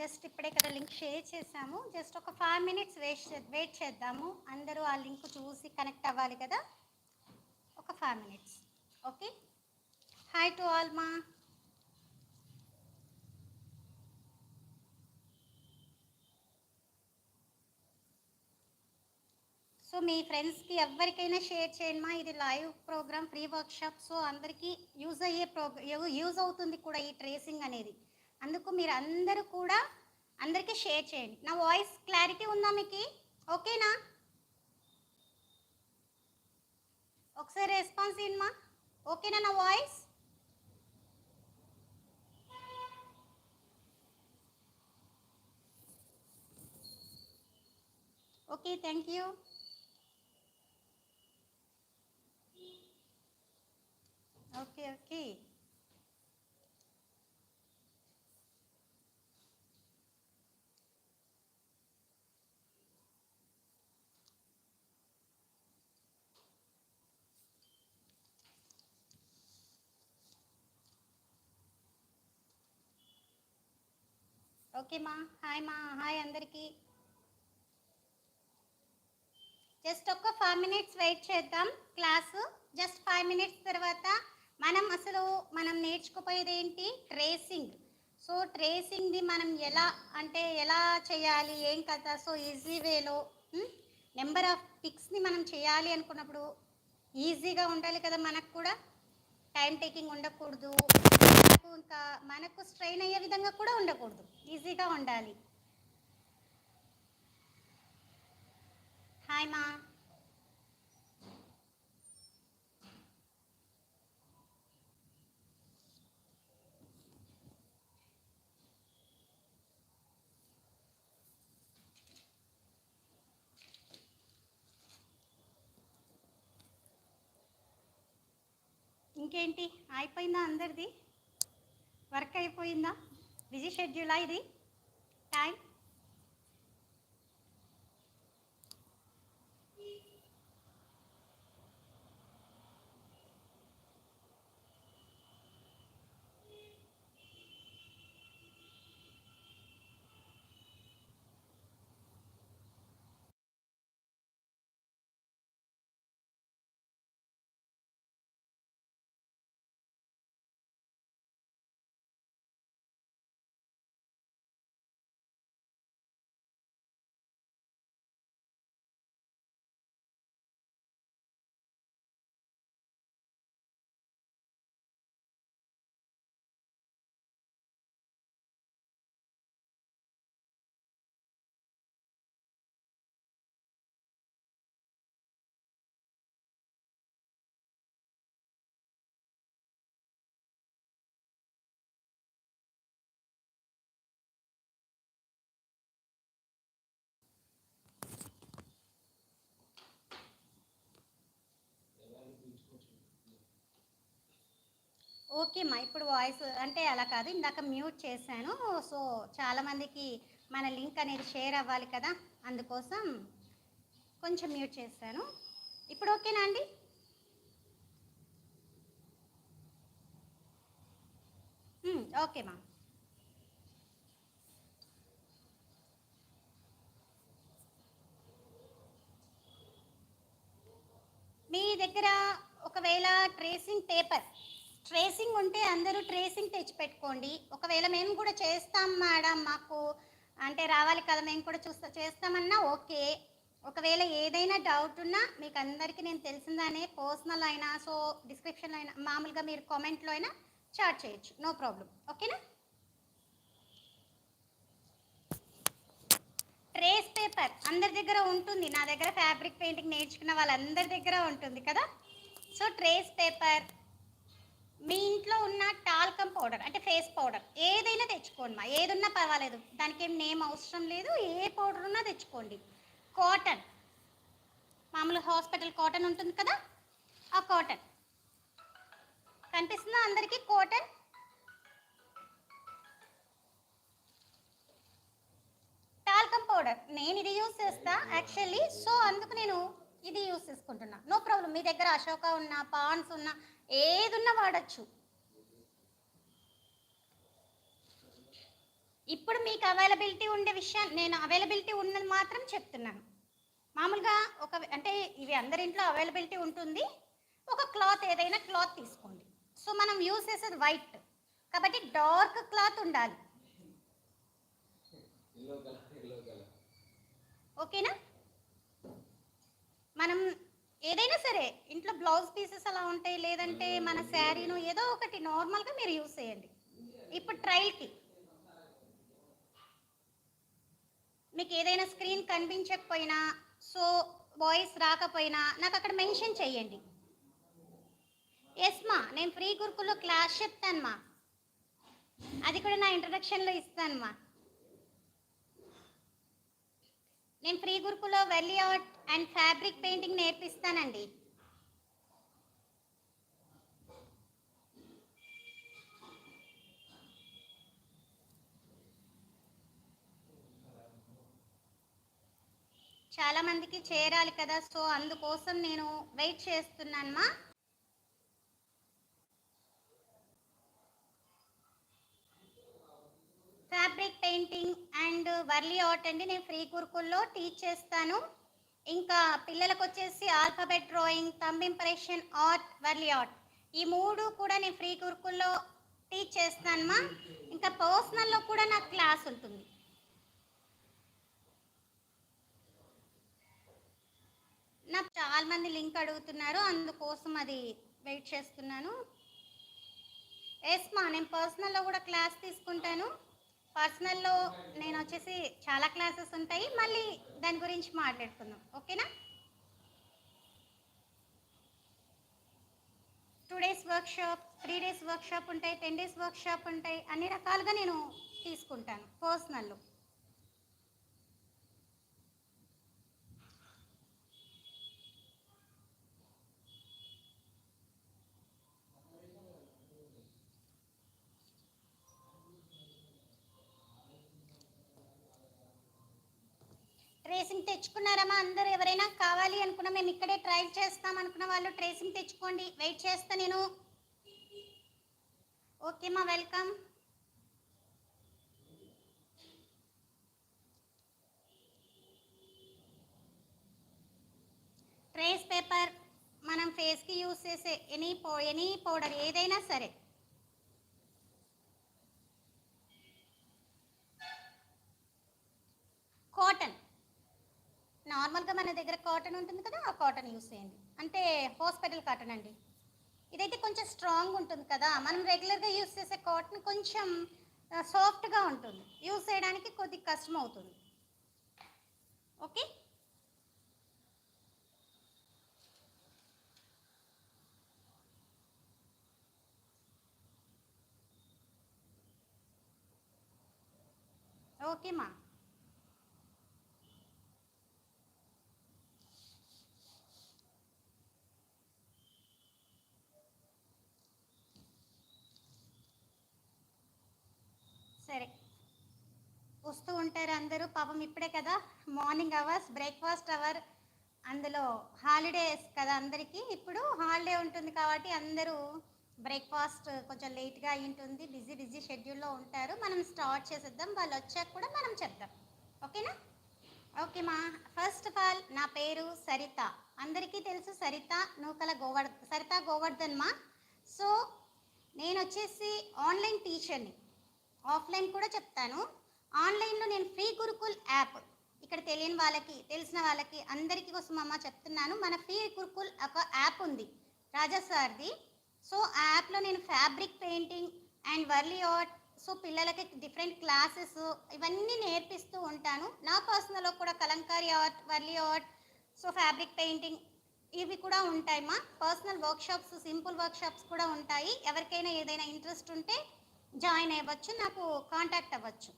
Just ఇప్పుడే కదా link share చేసాము. జస్ట్ ఒక 5 minutes వెయిట్ చేద్దాము. అందరూ ఆ లింక్ చూసి కనెక్ట్ అవ్వాలి కదా. ఒక 5 minutes. Okay. Hi to all మా. సో మీ ఫ్రెండ్స్కి ఎవరికైనా షేర్ చేయండి మా. ఇది live programme, free workshop. So అందరికీ యూజ్ అయ్యే యూజ్ అవుతుంది కూడా ఈ ట్రేసింగ్ అనేది. అందుకు మీరు అందరూ కూడా అందరికీ షేర్ చేయండి. నా వాయిస్ క్లారిటీ ఉందా మీకు? ఓకేనా? ఒకసారి రెస్పాన్స్ ఇవ్వండి మా. ఓకేనా నా voice? Okay, thank you. Okay okay. Okay మా. హాయ్ మా. హాయ్ అందరికీ. జస్ట్ ఒక 5 minutes వెయిట్ చేద్దాం. క్లాసు జస్ట్ 5 minutes తర్వాత మనం నేర్చుకోపోయేది ఏంటి? ట్రేసింగ్. సో ట్రేసింగ్ది మనం ఎలా చేయాలి, ఏం కదా. సో ఈజీ వేలో నెంబర్ ఆఫ్ పిక్స్ని మనం చేయాలి అనుకున్నప్పుడు ఈజీగా ఉండాలి కదా. మనకు కూడా టైం టేకింగ్ ఉండకూడదు. మనకు స్ట్రెయిన్ అయ్యే విధంగా కూడా ఉండకూడదు. ఈజీగా ఉండాలి. హాయ్ మా. ఇంకేంటి, అయిపోయిందా అందరిది? వర్క్ అయిపోయిందా? బిజీ షెడ్యూలా ఇది టైం? ఓకే మా. ఇప్పుడు వాయిస్ అంటే అలా కాదు, ఇందాక మ్యూట్ చేశాను. సో చాలామందికి మన లింక్ అనేది షేర్ అవ్వాలి కదా, అందుకోసం కొంచెం మ్యూట్ చేశాను. ఇప్పుడు ఓకేనా అండి? ఓకే మా. మీ దగ్గర ఒకవేళ ట్రేసింగ్ ఉంటే అందరూ ట్రేసింగ్ తెచ్చిపెట్టుకోండి. ఒకవేళ మేము కూడా చేస్తాం మేడం, మాకు అంటే రావాలి కదా, మేము కూడా చేస్తామన్నా ఓకే. ఒకవేళ ఏదైనా డౌట్ ఉన్నా మీకు అందరికీ నేను తెలిసిందానే, పర్సనల్ అయినా, సో డిస్క్రిప్షన్లో అయినా, మామూలుగా మీరు కామెంట్లో అయినా చాట్ చేయొచ్చు, నో ప్రాబ్లం. ఓకేనా? ట్రేస్ పేపర్ అందరి దగ్గర ఉంటుంది. నా దగ్గర ఫ్యాబ్రిక్ పెయింటింగ్ నేర్చుకున్న వాళ్ళందరి దగ్గర ఉంటుంది కదా. సో ట్రేస్ పేపర్, మీ ఇంట్లో ఉన్న టాల్కమ్ పౌడర్ అంటే ఫేస్ పౌడర్ ఏదైనా తెచ్చుకోండి మా. ఏదున్నా పర్వాలేదు, దానికి ఏం నేమ్ అవసరం లేదు. ఏ పౌడర్ ఉన్నా తెచ్చుకోండి. కాటన్, మామూలు హాస్పిటల్ కాటన్ ఉంటుంది కదా, ఆ కాటన్ కనిపిస్తుందా అందరికీ? కాటన్ టాల్కమ్ పౌడర్ నేను ఇది యూస్ చేస్తా యాక్చువల్లీ. సో అందుకు నేను ఇది యూస్ చేసుకుంటున్నా, నో ప్రాబ్లం. మీ దగ్గర అశోక ఉన్నా, పాన్స్ ఉన్నా, ఏదున్నా వాడచ్చు. ఇప్పుడు మీకు అవైలబిలిటీ ఉండే విషయం, నేను అవైలబిలిటీ ఉన్నది మాత్రం చెప్తున్నాను. మామూలుగా అంటే ఇవి అందరింట్లో అవైలబిలిటీ ఉంటుంది. ఒక క్లాత్, ఏదైనా క్లాత్ తీసుకోండి. సో మనం యూస్ చేసేది వైట్ కాబట్టి డార్క్ క్లాత్ ఉండాలి. ఓకేనా? మనం ఏదైనా సరే ఇంట్లో బ్లౌజ్ పీసెస్ అలా ఉంటాయి, లేదంటే మన శారీను ఏదో ఒకటి నార్మల్గా మీరు యూస్ చేయండి. ఇప్పుడు ట్రయల్కి మీకు ఏదైనా స్క్రీన్ కనిపించకపోయినా, సో వాయిస్ రాకపోయినా నాకు అక్కడ మెన్షన్ చేయండి. ఎస్ మా, నేను ఫ్రీ గురుకుల్లో క్లాస్ చెప్తాను మా, అది కూడా నా ఇంట్రడక్షన్లో ఇస్తాను మా. నేను ఫ్రీ గురుకుల్లో వెల్లీ ఆర్ట్ అండ్ ఫ్యాబ్రిక్ పెయింటింగ్ నేర్పిస్తానండి. చాలా మందికి చేరాలి కదా, సో అందుకోసం నేను వెయిట్ చేస్తున్నాను మా. Fabric painting and Warli art అండి నేను ఫ్రీ గురుకుల్లో టీచ్ చేస్తాను. ఇంకా పిల్లలకు వచ్చేసి alphabet drawing, thumb impression art, Warli art, ఈ మూడు కూడా నేను ఫ్రీ గురుకుల్లో టీచ్ చేస్తానమ్మా. ఇంకా పర్సనల్లో కూడా నాకు క్లాస్ ఉంటుంది. నాకు చాలా మంది లింక్ అడుగుతున్నారు, అందుకోసం అది వెయిట్ చేస్తున్నాను. ఎస్ మా, నేను పర్సనల్లో కూడా క్లాస్ తీసుకుంటాను. పర్సనల్లో నేను వచ్చేసి చాలా క్లాసెస్ ఉంటాయి, మళ్ళీ దాని గురించి మాట్లాడుకుందాం. ఓకేనా? 2 days వర్క్షాప్, 3 days వర్క్షాప్ ఉంటాయి, 10 days వర్క్షాప్ ఉంటాయి, అన్ని రకాలుగా నేను తీసుకుంటాను పర్సనల్లో. ట్రేసింగ్ తెచ్చుకున్నారమ్మా అందరూ? ఎవరైనా కావాలి అనుకున్నా, మేము ఇక్కడే ట్రయల్ చేస్తాం అనుకున్న వాళ్ళు ట్రేసింగ్ తెచ్చుకోండి. వెయిట్ చేస్తా నేను. ఓకే మా, వెల్కమ్. ట్రేస్ పేపర్ మనం ఫేస్కి యూస్ చేసే ఎనీ పౌడర్ ఏదైనా సరే, కాటన్, నార్మల్గా మన దగ్గర కాటన్ ఉంటుంది కదా, ఆ కాటన్ యూస్ చేయండి. అంటే హాస్పిటల్ కాటన్ అండి. ఇదైతే కొంచెం స్ట్రాంగ్ ఉంటుంది కదా, మనం రెగ్యులర్గా యూస్ చేసే కాటన్ కొంచెం సాఫ్ట్గా ఉంటుంది, యూస్ చేయడానికి కొద్దిగా కష్టం అవుతుంది. ఓకే? ఓకే మా. సరే, వస్తూ ఉంటారు అందరూ. పాపం ఇప్పుడే కదా మార్నింగ్ అవర్స్, బ్రేక్ఫాస్ట్ అవర్, అందులో హాలిడేస్ కదా అందరికీ. ఇప్పుడు హాలిడే ఉంటుంది కాబట్టి అందరూ బ్రేక్ఫాస్ట్ కొంచెం లేట్గా అయి ఉంటుంది, బిజీ షెడ్యూల్లో ఉంటారు. మనం స్టార్ట్ చేసేద్దాం, వాళ్ళు వచ్చాక కూడా మనం చెప్దాం. ఓకేనా? ఓకే మా. ఫస్ట్ ఆఫ్ ఆల్ నా పేరు సరిత, అందరికీ తెలుసు సరిత సరిత గోవర్ధన్ మా. సో నేను వచ్చేసి ఆన్లైన్ టీచర్ని, ఆఫ్లైన్ కూడా చెప్తాను. ఆన్లైన్లో నేను ఫ్రీ గురుకుల్ యాప్, ఇక్కడ తెలియని వాళ్ళకి తెలిసిన వాళ్ళకి అందరికీ కోసం అమ్మ చెప్తున్నాను. మన ఫ్రీ గురుకుల్ ఒక యాప్ ఉంది రాజా సార్ది. సో ఆ యాప్లో నేను fabric painting and Warli art, so పిల్లలకి డిఫరెంట్ క్లాసెస్ ఇవన్నీ నేర్పిస్తూ ఉంటాను. నా పర్సనల్లో కూడా Kalamkari art, Warli art, so fabric painting ఇవి కూడా ఉంటాయి మా. పర్సనల్ వర్క్షాప్స్, సింపుల్ వర్క్షాప్స్ కూడా ఉంటాయి. ఎవరికైనా ఏదైనా ఇంట్రెస్ట్ ఉంటే జాయిన్ అవ్వచ్చు, నాకు కాంటాక్ట్ అవ్వచ్చు.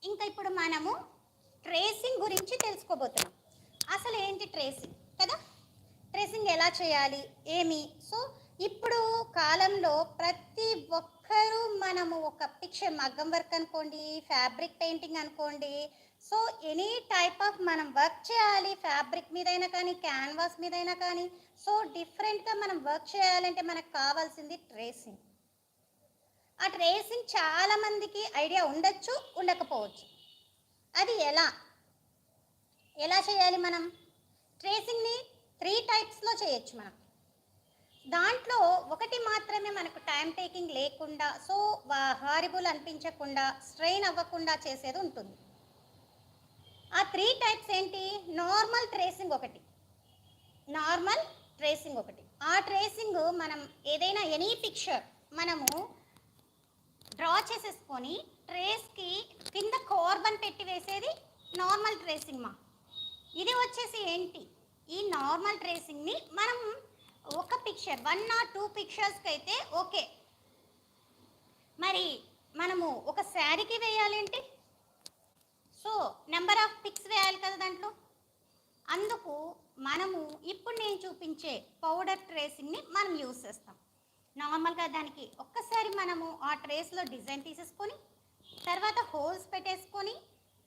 ఇంకా ఇప్పుడు మనము ట్రేసింగ్ గురించి తెలుసుకోబోతున్నాం. అసలు ఏంటి ట్రేసింగ్ కదా, ట్రేసింగ్ ఎలా చేయాలి ఏమి. సో ఇప్పుడు కాలంలో ప్రతి ఒక్కరూ మనము ఒక పిక్చర్, మగ్గం వర్క్ అనుకోండి, ఫ్యాబ్రిక్ పెయింటింగ్ అనుకోండి, సో ఎనీ టైప్ ఆఫ్ మనం వర్క్ చేయాలి, ఫ్యాబ్రిక్ మీదైనా కానీ క్యాన్వాస్ మీదైనా కానీ. సో డిఫరెంట్గా మనం వర్క్ చేయాలంటే మనకు కావాల్సింది ట్రేసింగ్. ఆ ట్రేసింగ్ చాలా మందికి ఐడియా ఉండొచ్చు, ఉండకపోవచ్చు. అది ఎలా చేయాలి? మనం ట్రేసింగ్ని 3 టైప్స్లో చేయొచ్చు. మనం దాంట్లో ఒకటి మాత్రమే మనకు టైం టేకింగ్ లేకుండా, సో హారిబుల్ అనిపించకుండా, స్ట్రెయిన్ అవ్వకుండా చేసేది ఉంటుంది. ఆ 3 టైప్స్ ఏంటి? నార్మల్ ట్రేసింగ్ ఒకటి, ఆ ట్రేసింగ్ మనం ఏదైనా ఎనీ పిక్చర్ మనము డ్రా చేసేసుకొని ట్రేస్కి కింద కార్బన్ పెట్టి వేసేది నార్మల్ ట్రేసింగ్ మా. ఇది వచ్చేసి ఏంటి? ఈ నార్మల్ ట్రేసింగ్ని మనం ఒక పిక్చర్ 1 or 2 పిక్చర్స్కి అయితే ఓకే. మరి మనము ఒక శారీకి వేయాలేంటి? సో నెంబర్ ఆఫ్ పిక్స్ వేయాలి కదా దాంట్లో. అందుకు మనము ఇప్పుడు నేను చూపించే పౌడర్ ట్రేసింగ్ని మనం యూజ్ చేస్తాం. నార్మల్గా దానికి ఒక్కసారి మనము ఆ ట్రేస్లో డిజైన్ తీసేసుకొని, తర్వాత హోల్స్ పెట్టేసుకొని,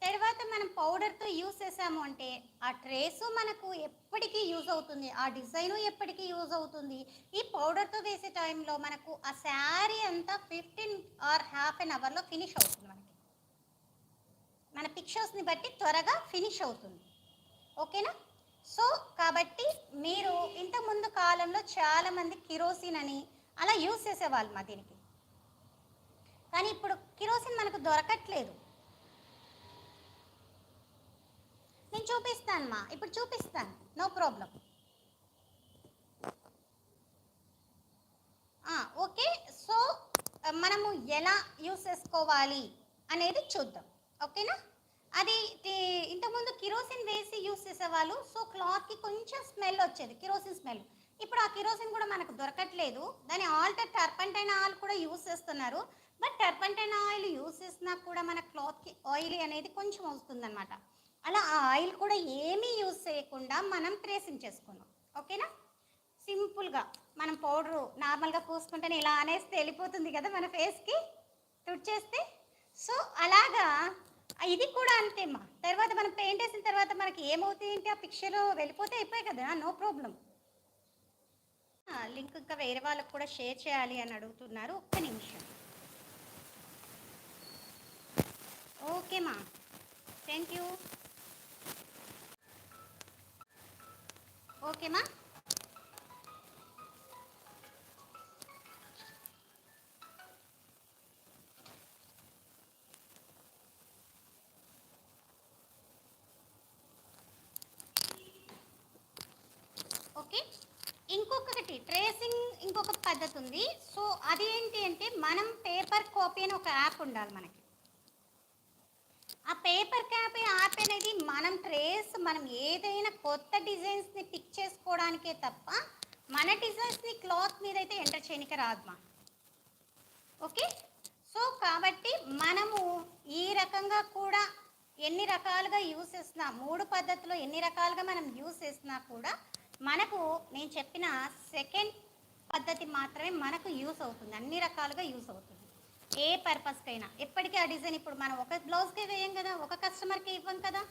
తర్వాత మనం పౌడర్తో యూజ్ చేసాము అంటే ఆ ట్రేసు మనకు ఎప్పటికీ యూజ్ అవుతుంది, ఆ డిజైను ఎప్పటికీ యూజ్ అవుతుంది. ఈ పౌడర్తో వేసే టైంలో మనకు ఆ శారీ అంతా 15 or ½ an hourలో ఫినిష్ అవుతుంది. మన పిక్చర్స్ని బట్టి త్వరగా ఫినిష్ అవుతుంది. ఓకేనా? సో కాబట్టి మీరు ఇంతకుముందు కాలంలో చాలామంది కిరోసిన్ అని అలా యూజ్ చేసేవాళ్ళు మా దీనికి. కానీ ఇప్పుడు కిరోసిన్ మనకు దొరకట్లేదు. నేను చూపిస్తాను మా, ఇప్పుడు చూపిస్తాను, నో ప్రాబ్లం. ఓకే. సో మనము ఎలా యూజ్ చేసుకోవాలి అనేది చూద్దాం. ఓకేనా? అది ఇంతకుముందు కిరోసిన్ వేసి యూజ్ చేసేవాళ్ళు. సో క్లాత్కి కొంచెం స్మెల్ వచ్చేది, కిరోసిన్ స్మెల్. ఇప్పుడు ఆ కిరోసిన్ కూడా మనకు దొరకట్లేదు. దాని ఆల్టర్ టర్పంటైన్ ఆయిల్ కూడా యూజ్ చేస్తున్నారు. బట్ టర్పంటైన్ ఆయిల్ యూజ్ చేసినా కూడా మన క్లాత్కి ఆయిల్ అనేది కొంచెం వస్తుందన్నమాట. అలా ఆ ఆయిల్ కూడా ఏమీ యూజ్ చేయకుండా మనం ట్రేసింగ్ చేసుకున్నాం. ఓకేనా? సింపుల్గా మనం పౌడరు నార్మల్గా పూసుకుంటేనే ఇలా అనేస్తే వెళ్ళిపోతుంది కదా మన ఫేస్కి తుడిచేస్తే. సో అలాగా ఇది కూడా అంతేమ్మా. తర్వాత మనం పెయింట్ వేసిన తర్వాత మనకి ఏమవుతాయి ఏంటి, ఆ పిక్చర్ వెళ్ళిపోతే అయిపోయాయి కదా, నో ప్రాబ్లం. లింక్ ఇంకా వేరే వాళ్ళకు కూడా షేర్ చేయాలి అని అడుగుతున్నారు. ఒక్క నిమిషం. ఓకేమా, థ్యాంక్ యూ. ఓకేమా. ఓకే. ఇంకొకటి ట్రేసింగ్ ఇంకొక పద్ధతి ఉంది. సో అది ఏంటి అంటే మనం పేపర్ కాపీ అని ఒక యాప్ ఉండాలి మనకి. ఆ పేపర్ కాపీ యాప్ అనేది మనం ఏదైనా కొత్త డిజైన్స్ని పిక్ చేసుకోవడానికే తప్ప మన డిజైన్స్ని క్లాత్ మీద అయితే ఎంటర్ చేయడానికి రాదు. ఓకే. సో కాబట్టి మనము ఈ రకంగా కూడా ఎన్ని రకాలుగా యూస్ చేసినా, 3 పద్ధతిలో ఎన్ని రకాలుగా మనం యూస్ చేసినా కూడా మనకు నేను చెప్పిన సెకండ్ పద్ధతి మాత్రమే మనకు యూస్ అవుతుంది. అన్ని రకాలుగా యూస్ అవుతుంది ఏ పర్పస్కైనా. ఎప్పటికీ ఆ డిజైన్ ఇప్పుడు మనం ఒక బ్లౌజ్కే వేయం కదా, ఒక కస్టమర్కి ఇవ్వం కదా.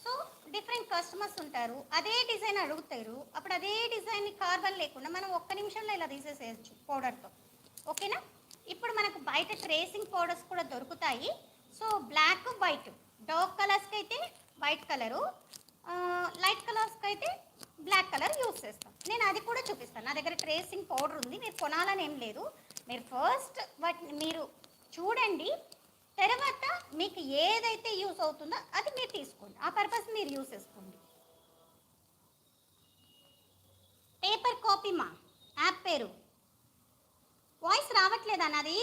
సో డిఫరెంట్ కస్టమర్స్ ఉంటారు, అదే డిజైన్ అడుగుతారు. అప్పుడు అదే డిజైన్ని కార్బన్ లేకుండా మనం ఒక్క నిమిషంలో ఇలా తీసేసేయచ్చు పౌడర్తో. ఓకేనా? ఇప్పుడు మనకు బయట ట్రేసింగ్ పౌడర్స్ కూడా దొరుకుతాయి. సో బ్లాక్, వైట్, డార్క్ కలర్స్కి అయితే వైట్ కలరు, లైట్ కలర్స్కి అయితే బ్లాక్ కలర్ యూస్ చేస్తాం. నేను అది కూడా చూపిస్తాను. నా దగ్గర ట్రేసింగ్ పౌడర్ ఉంది, మీరు కొనాలని ఏం లేదు. మీరు ఫస్ట్ వాటిని మీరు చూడండి, తర్వాత మీకు ఏదైతే యూస్ అవుతుందో అది మీరు తీసుకోండి, ఆ పర్పస్ మీరు యూస్ చేసుకోండి. పేపర్ కాపీ మా యాప్ పేరు. వాయిస్ రావట్లేదా నాది?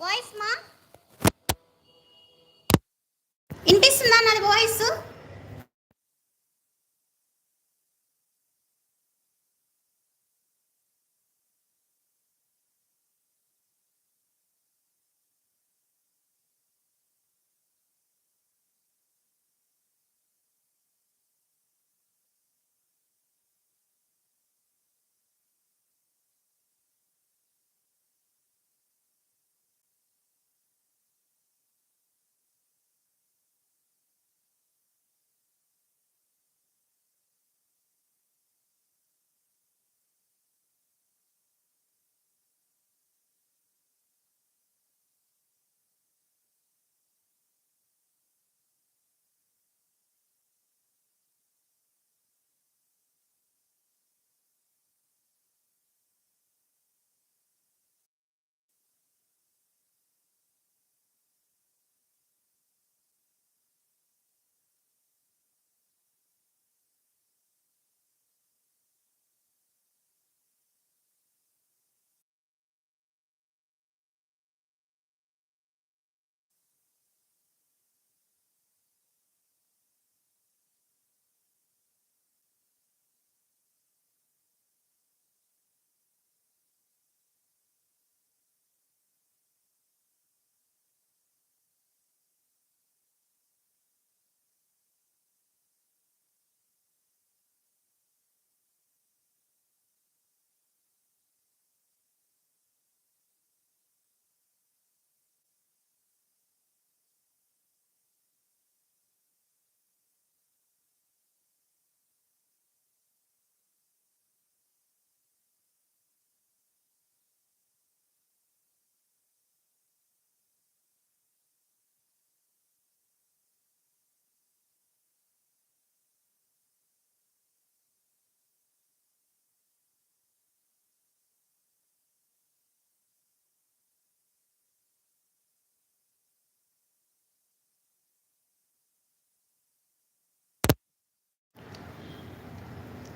వాయిస్ మా వినిపిస్తుందా నాది వాయిస్?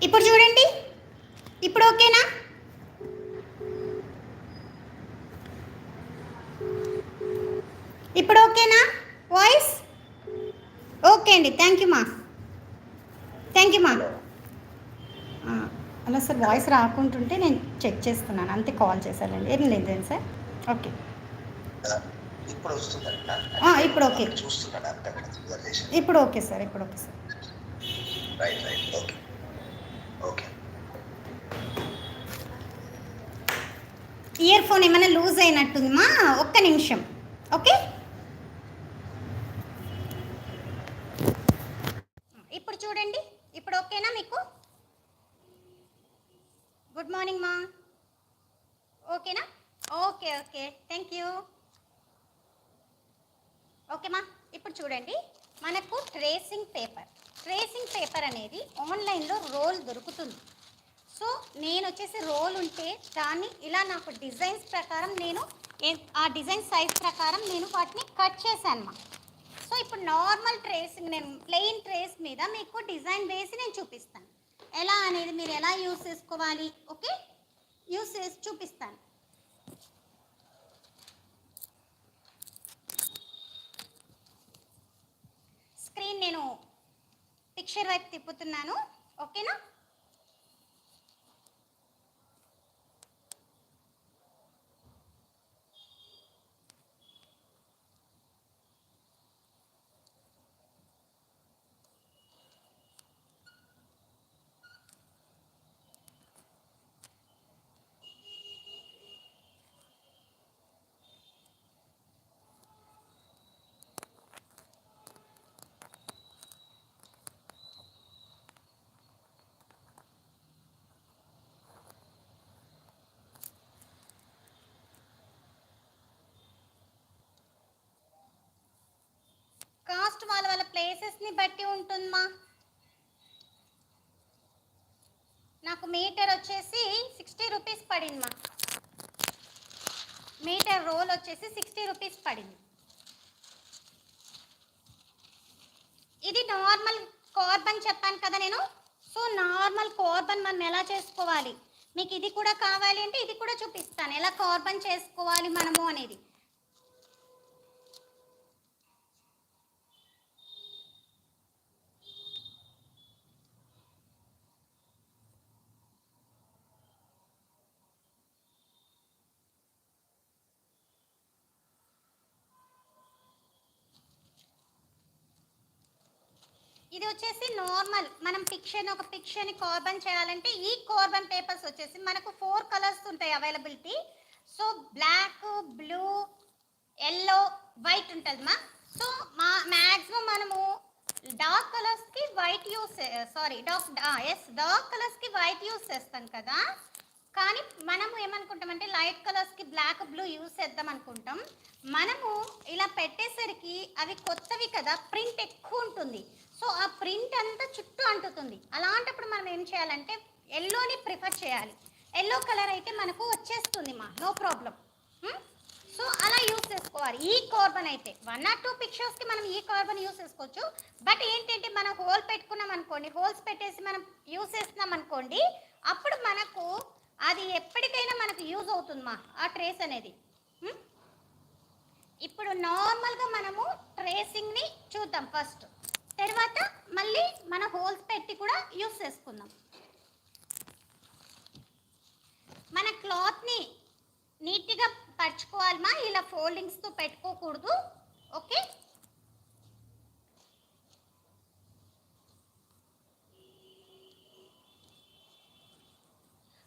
ఇప్పుడు చూడండి, ఇప్పుడు ఓకేనా? ఇప్పుడు ఓకేనా వాయిస్? ఓకే అండి, థ్యాంక్ యూ మా, థ్యాంక్ యూ మా. అలా సార్ వాయిస్ రాకుంటుంటే నేను చెక్ చేస్తున్నాను, అంతే కాల్ చేశానండి. ఏం లేదు సార్. ఓకే, ఇప్పుడు వస్తుందండి. ఇప్పుడు ఓకే, ఇప్పుడు ఓకే సార్, ఇప్పుడు okay sir. Right right, okay okay. Year phone ఏమైనా లూజ్ అయినట్టుందమ్మా, ఒక్క నిమిషం. ఓకే, ఇప్పుడు చూడండి, ఇప్పుడు ఓకేనా మీకు? గుడ్ మార్నింగ్ మా, ఓకేనా? Okay okay, thank you. ఓకేమా, ఇప్పుడు చూడండి, మనకు ట్రేసింగ్ పేపర్ అనేది ఆన్లైన్లో రోల్ దొరుకుతుంది. సో నేను వచ్చేసి రోల్ ఉంటే దాన్ని ఇలా నాకు డిజైన్స్ ప్రకారం నేను ఆ డిజైన్ సైజ్ ప్రకారం నేను వాటిని కట్ చేశాను మా. సో ఇప్పుడు నార్మల్ ట్రేసింగ్, నేను ప్లెయిన్ ట్రేస్ మీద మీకు డిజైన్ వేసి నేను చూపిస్తాను ఎలా అనేది, మీరు ఎలా యూస్ చేసుకోవాలి. ఓకే, యూస్ చేసి చూపిస్తాను. స్క్రీన్ నేను పిక్చర్ వైపు తిప్పుతున్నాను, ఓకేనా? కాస్ట్ వాళ్ళ వాళ్ళ ప్లేసెస్ని బట్టి ఉంటుందమ్మా. నాకు మీటర్ వచ్చేసి 60 రూపీస్ పడిందమ్మా. మీటర్ రోల్ వచ్చేసి 60 రూపీస్ పడింది. ఇది నార్మల్ కార్బన్ చెప్పాను కదా నేను. సో నార్మల్ కార్బన్ మనం ఎలా చేసుకోవాలి, మీకు ఇది కూడా కావాలి అంటే ఇది కూడా చూపిస్తాను ఎలా కార్బన్ చేసుకోవాలి మనము అనేది. ఇది వచ్చేసి నార్మల్ మనం ఒక పిక్చర్ని కార్బన్ చేయాలంటే ఈ కార్బన్ పేపర్స్ వచ్చేసి మనకు 4 కలర్స్ ఉంటాయి availability. So black, blue, yellow, white ఉంటుందమ్మా. సో మ్యాక్సిమం మనము డార్క్ కలర్స్కి వైట్ యూస్ డార్క్ కలర్స్కి వైట్ యూస్ చేస్తాం కదా. కానీ మనము ఏమనుకుంటామంటే లైట్ కలర్స్కి బ్లాక్, బ్లూ యూస్ చేద్దాం అనుకుంటాం. మనము ఇలా పెట్టేసరికి అవి కొత్తవి కదా, ప్రింట్ ఎక్కువ ఉంటుంది. సో ఆ ప్రింట్ అంతా చుట్టూ అంటుతుంది. అలాంటప్పుడు మనం ఏం చేయాలంటే ఎల్లోని ప్రిఫర్ చేయాలి. ఎల్లో కలర్ అయితే మనకు వచ్చేస్తుంది మా, నో ప్రాబ్లం. సో అలా యూస్ చేసుకోవాలి. ఈ కార్బన్ అయితే 1 or 2 పిక్చర్స్కి మనం ఈ కార్బన్ యూస్ చేసుకోవచ్చు. బట్ ఏంటంటే మనం హోల్ పెట్టుకున్నాం అనుకోండి, హోల్స్ పెట్టేసి మనం యూస్ చేస్తున్నాం అనుకోండి, అప్పుడు మనకు అది ఎప్పటికైనా మనకు యూజ్ అవుతుంది మా ఆ ట్రేస్ అనేది. ఇప్పుడు నార్మల్గా మనము ట్రేసింగ్ని చూద్దాం ఫస్ట్, తర్వాత మళ్ళీ మన హోల్స్ పెట్టి కూడా యూస్ చేసుకుందాం. మన క్లాత్ని నీట్గా పరుచుకోవాలమ్మా, ఇలా ఫోల్డింగ్స్తో పెట్టుకోకూడదు. ఓకే,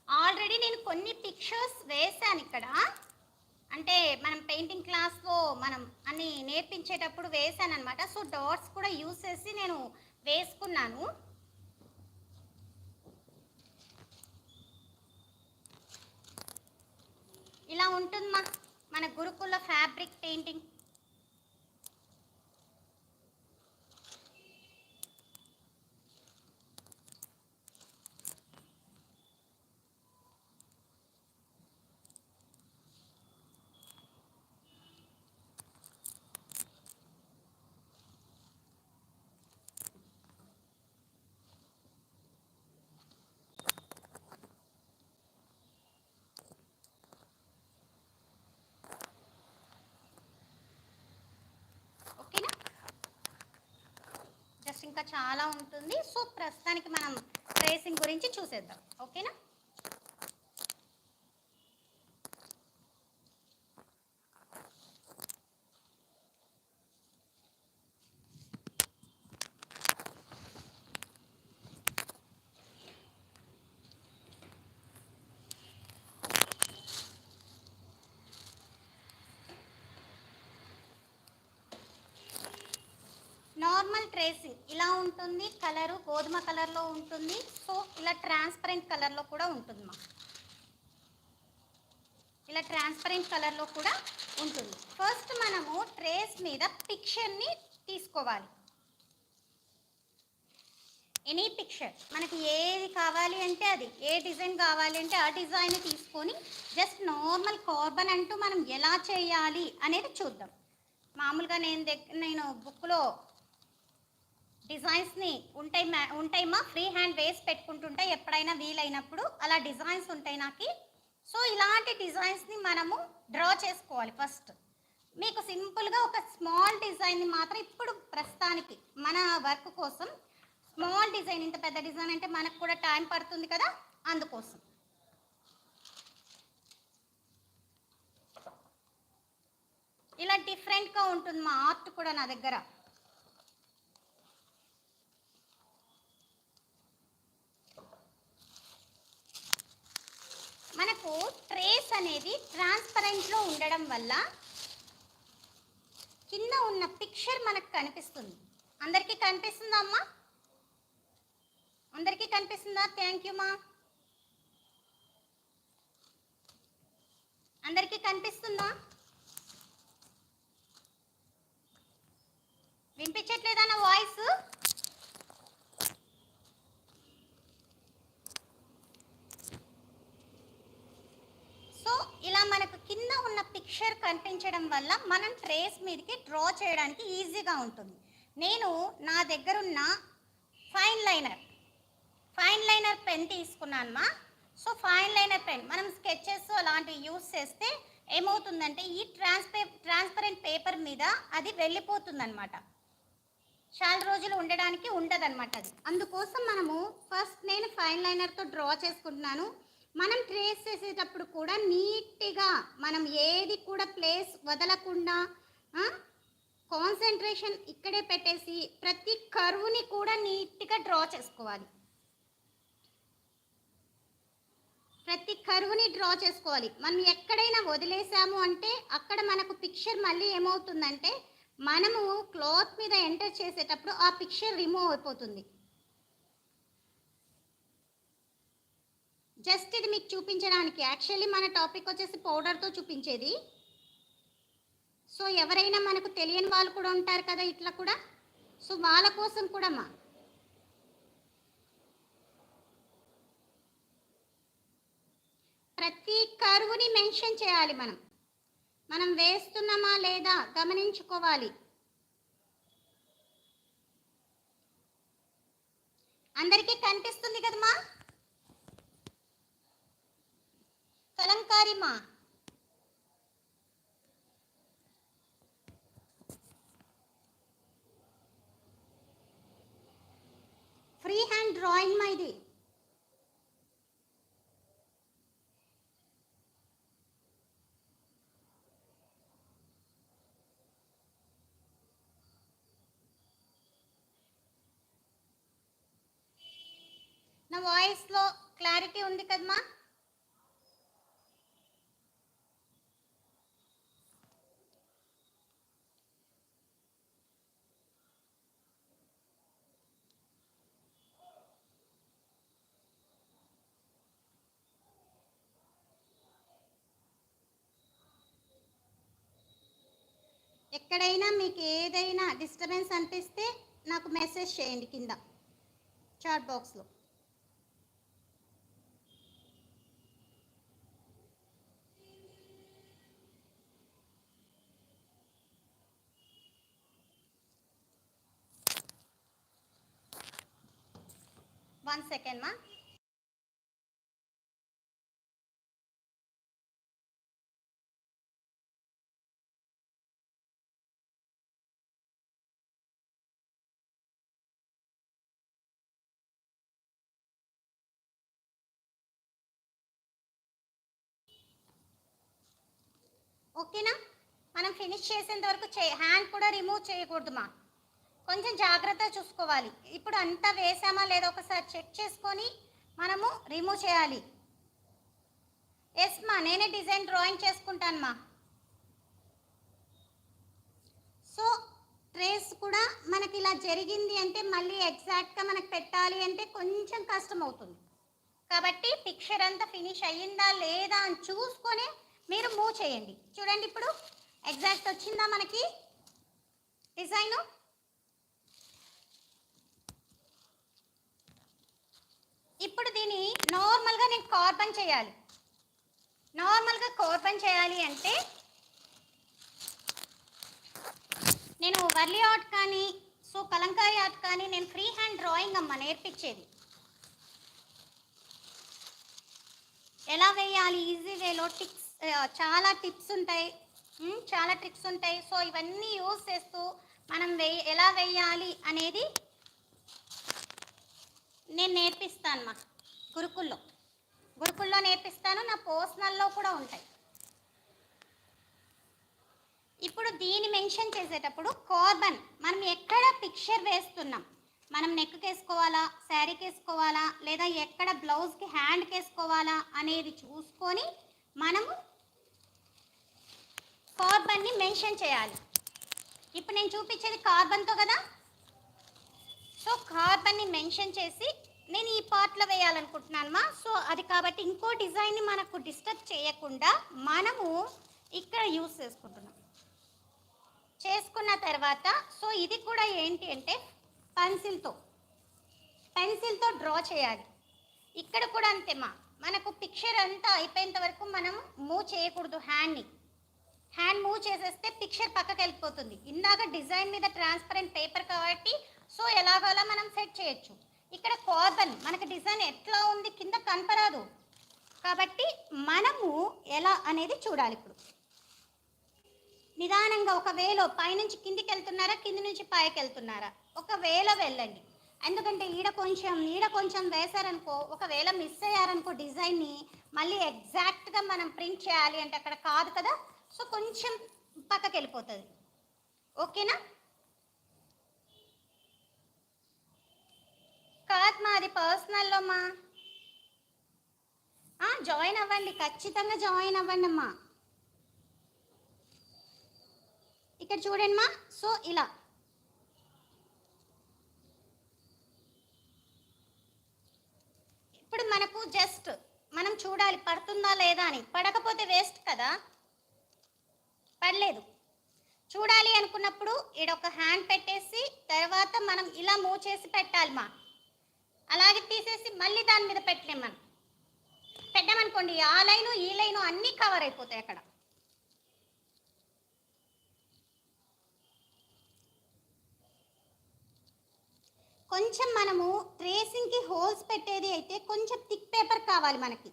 ఆల్రెడీ నేను కొన్ని పిక్చర్స్ వేసాను ఇక్కడ, అంటే మనం పెయింటింగ్ క్లాస్లో మనం అన్ని నేర్పించేటప్పుడు వేసాను అనమాట. సో డాట్స్ కూడా యూస్ చేసి నేను వేసుకున్నాను. ఇలా ఉంటుందమ్మా మన గురుకుల ఫ్యాబ్రిక్ పెయింటింగ్. ఇంకా చాలా ఉంటుంది. సో ప్రస్తుతానికి మనం ట్రేసింగ్ గురించి చూసేద్దాం. ఓకేనా? నార్మల్ ట్రేసింగ్ ఇలా ఉంటుంది, కలరు గోధుమ కలర్లో ఉంటుంది. సో ఇలా ట్రాన్స్పరెంట్ కలర్లో కూడా ఉంటుంది మా, ఇలా ట్రాన్స్పరెంట్ కలర్లో కూడా ఉంటుంది. ఫస్ట్ మనము ట్రేస్ మీద పిక్చర్ని తీసుకోవాలి. ఎనీ పిక్చర్ మనకి ఏది కావాలి అంటే అది, ఏ డిజైన్ కావాలి అంటే ఆ డిజైన్ తీసుకొని జస్ట్ నార్మల్ కార్బన్ అంటూ మనం ఎలా చేయాలి అనేది చూద్దాం. మామూలుగా నేను బుక్లో డిజైన్స్ని ఉంటాయి మా, ఫ్రీ హ్యాండ్ వేసి పెట్టుకుంటుంటా ఎప్పుడైనా వీలైనప్పుడు, అలా డిజైన్స్ ఉంటాయి నాకు. సో ఇలాంటి డిజైన్స్ని మనము డ్రా చేసుకోవాలి. ఫస్ట్ మీకు సింపుల్గా ఒక స్మాల్ డిజైన్ని మాత్రం ఇప్పుడు ప్రస్తుతానికి మన వర్క్ కోసం స్మాల్ డిజైన్, ఇంత పెద్ద డిజైన్ అంటే మనకు కూడా టైం పడుతుంది కదా, అందుకోసం ఇలా డిఫరెంట్గా ఉంటుంది మా ఆర్ట్ కూడా నా దగ్గర. మనకు ట్రేస్ అనేది ట్రాన్స్పరెంట్లో ఉండడం వల్ల కింద ఉన్న పిక్చర్ మనకు కనిపిస్తుంది. అందరికీ కనిపిస్తుందా అమ్మా? అందరికీ కనిపిస్తుందా? థ్యాంక్ యూ మా. అందరికీ కనిపిస్తుందా? వినిపించట్లేదా నా వాయిస్? సో ఇలా మనకు కింద ఉన్న పిక్చర్ కనిపించడం వల్ల మనం ట్రేస్ మీదకి డ్రా చేయడానికి ఈజీగా ఉంటుంది. నేను నా దగ్గర ఉన్న ఫైన్ లైనర్ పెన్ తీసుకున్నాను మా. సో ఫైన్ లైనర్ పెన్ మనం స్కెచెస్ అలాంటివి యూస్ చేస్తే ఏమవుతుందంటే ఈ ట్రాన్స్పరెంట్ పేపర్ మీద అది వెళ్ళిపోతుంది అనమాట, చాలా రోజులు ఉండడానికి ఉండదన్నమాట అది. అందుకోసం మనము ఫస్ట్ నేను ఫైన్ లైనర్తో డ్రా చేసుకుంటున్నాను. మనం ట్రేస్ చేసేటప్పుడు కూడా నీట్గా మనం ఏది కూడా ప్లేస్ వదలకుండా కాన్సన్ట్రేషన్ ఇక్కడే పెట్టేసి ప్రతి కర్వ్ని కూడా నీట్గా డ్రా చేసుకోవాలి. ప్రతి కర్వ్ని డ్రా చేసుకోవాలి. మనం ఎక్కడైనా వదిలేసాము అంటే అక్కడ మనకు పిక్చర్ మళ్ళీ ఏమవుతుందంటే మనము క్లాత్ మీద ఎంటర్ చేసేటప్పుడు ఆ పిక్చర్ రిమూవ్ అయిపోతుంది. జస్ట్ ఇది మీకు చూపించడానికి, యాక్చువల్లీ మన టాపిక్ వచ్చేసి పౌడర్తో చూపించేది. సో ఎవరైనా మనకు తెలియని వాళ్ళు కూడా ఉంటారు కదా ఇట్లా కూడా, సో వాళ్ళ కోసం కూడా మా ప్రతి కర్వ్ని మెన్షన్ చేయాలి. మనం వేస్తున్నామా లేదా గమనించుకోవాలి. అందరికీ కనిపిస్తుంది కదమ్మా? కలంకారీ మా, ఫ్రీ హ్యాండ్ డ్రాయింగ్ మా ఇది. నా వాయిస్లో క్లారిటీ ఉంది కదమ్మా? ఎక్కడైనా మీకు ఏదైనా డిస్టర్బెన్స్ అనిపిస్తే నాకు మెసేజ్ చేయండి కింద చాట్ బాక్స్లో. వన్ సెకండ్ మా. ఓకేనా? మనం ఫినిష్ చేసేంత వరకు హ్యాండ్ కూడా రిమూవ్ చేయకూడదు మా, కొంచెం జాగ్రత్త చూసుకోవాలి. ఇప్పుడు అంతా వేసామా లేదా ఒకసారి చెక్ చేసుకొని మనము రిమూవ్ చేయాలి. ఎస్ మా, నేనే డిజైన్ డ్రాయింగ్ చేసుకుంటాను మా. సో ట్రేస్ కూడా మనకి ఇలా జరిగింది అంటే మళ్ళీ ఎగ్జాక్ట్గా మనకు పెట్టాలి అంటే కొంచెం కష్టం అవుతుంది. కాబట్టి పిక్చర్ అంతా ఫినిష్ అయ్యిందా లేదా అని చూసుకొని మీరు మూవ్ చేయండి. చూడండి ఇప్పుడు ఎగ్జాక్ట్ వచ్చిందా మనకి డిజైను. ఇప్పుడు దీన్ని నార్మల్గా నేను కార్బన్ చేయాలి. నార్మల్గా కార్బన్ చేయాలి అంటే నేను వర్లీ ఆర్ట్ కానీ సో కలంకారీ ఆర్ట్ కానీ నేను ఫ్రీ హ్యాండ్ డ్రాయింగ్ అమ్మ నేర్పించేది. ఎలా వేయాలి ఈజీ వేలో టిప్స్, చాలా టిప్స్ ఉంటాయి, చాలా ట్రిక్స్ ఉంటాయి. సో ఇవన్నీ యూజ్ చేస్తూ మనం ఎలా వేయాలి అనేది నేను నేర్పిస్తాను మా గురుకుల్లో నేర్పిస్తాను, నా పర్సనల్లో కూడా ఉంటాయి. ఇప్పుడు దీన్ని మెన్షన్ చేసేటప్పుడు కార్బన్ మనం ఎక్కడ పిక్చర్ వేస్తున్నాం, మనం నెక్కి వేసుకోవాలా, శారీకి వేసుకోవాలా, లేదా ఎక్కడ బ్లౌజ్కి హ్యాండ్కి వేసుకోవాలా అనేది చూసుకొని మనము కార్బన్ని మెన్షన్ చేయాలి. ఇప్పుడు నేను చూపించేది కార్బన్తో కదా, సో కార్బన్ని మెన్షన్ చేసి నేను ఈ పార్ట్లో వేయాలనుకుంటున్నాను మా. సో అది కాబట్టి ఇంకో డిజైన్ని మనకు డిస్టర్బ్ చేయకుండా మనము ఇక్కడ యూస్ చేసుకున్న తర్వాత సో ఇది కూడా ఏంటి అంటే పెన్సిల్తో డ్రా చేయాలి. ఇక్కడ కూడా అంతే మా, మనకు పిక్చర్ అంతా అయిపోయేంత వరకు మనం మూవ్ చేయకూడదు. హ్యాండ్ మూవ్ చేసేస్తే పిక్చర్ పక్కకి వెళ్ళిపోతుంది. ఇందాక డిజైన్ మీద ట్రాన్స్పరెంట్ పేపర్ కాబట్టి సో ఎలాగోలా మనం సెట్ చేయొచ్చు. ఇక్కడ కార్బన్ మనకు డిజైన్ ఎట్లా ఉంది కింద కనపరాదు కాబట్టి మనము ఎలా అనేది చూడాలి. ఇప్పుడు నిదానంగా ఒకవేళ పైనుంచి కిందికి వెళ్తున్నారా, కింది నుంచి పైకి వెళ్తున్నారా, ఒకవేళ వెళ్ళండి. ఎందుకంటే ఈడ కొంచెం వేశారనుకో, ఒకవేళ మిస్ అయ్యారనుకో డిజైన్ని మళ్ళీ ఎగ్జాక్ట్గా మనం ప్రింట్ చేయాలి అంటే అక్కడ కాదు కదా, సో కొంచెం పక్కకి వెళ్ళిపోతుంది. ఓకేనా? కాదు మా, అది పర్సనల్లో మా. జాయిన్ అవ్వండి, ఖచ్చితంగా జాయిన్ అవ్వండి అమ్మా. ఇక్కడ చూడండి మా, సో ఇలా ఇప్పుడు మనకు జస్ట్ మనం చూడాలి పడుతుందా లేదా అని. పడకపోతే వేస్ట్ కదా, పడలేదు. చూడాలి అనుకున్నప్పుడు ఈడొక హ్యాండ్ పెట్టేసి తర్వాత మనం ఇలా మూవ్ చేసి పెట్టాలి మా. అలాగే తీసేసి మళ్ళీ దాని మీద పెట్టామనుకోండి ఆ లైను ఈ లైను అన్నీ కవర్ అయిపోతాయి అక్కడ. కొంచెం మనము ట్రేసింగ్కి హోల్స్ పెట్టేది అయితే కొంచెం థిక్ పేపర్ కావాలి మనకి.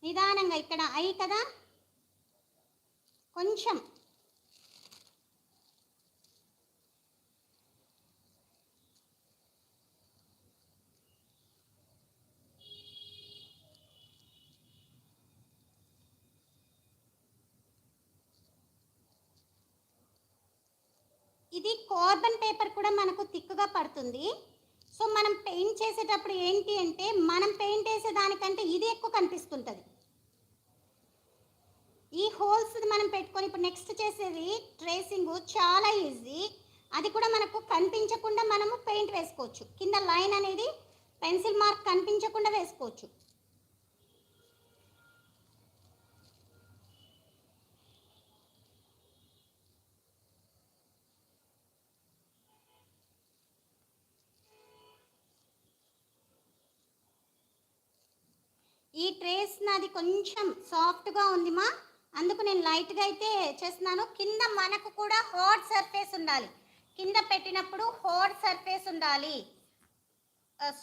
నిదానంగా ఇక్కడ ఐ కదా, కొంచెం ఇది కార్బన్ పేపర్ కూడా మనకు థిక్గా పడుతుంది. సో మనం పెయింట్ చేసేటప్పుడు ఏంటి అంటే మనం పెయింట్ వేసే దానికంటే ఇది ఎక్కువ కనిపిస్తుంటుంది. ఈ హోల్స్ మనం పెట్టుకొని ఇప్పుడు నెక్స్ట్ చేసేది ట్రేసింగ్ చాలా ఈజీ. అది కూడా మనకు కనిపించకుండా మనము పెయింట్ వేసుకోవచ్చు. కింద లైన్ అనేది పెన్సిల్ మార్క్ కనిపించకుండా వేసుకోవచ్చు. ఈ ట్రేస్ నాది కొంచెం సాఫ్ట్గా ఉంది మా, అందుకు నేను లైట్గా అయితే చేస్తున్నాను. కింద మనకు కూడా హార్డ్ సర్ఫేస్ ఉండాలి, కింద పెట్టినప్పుడు హార్డ్ సర్ఫేస్ ఉండాలి,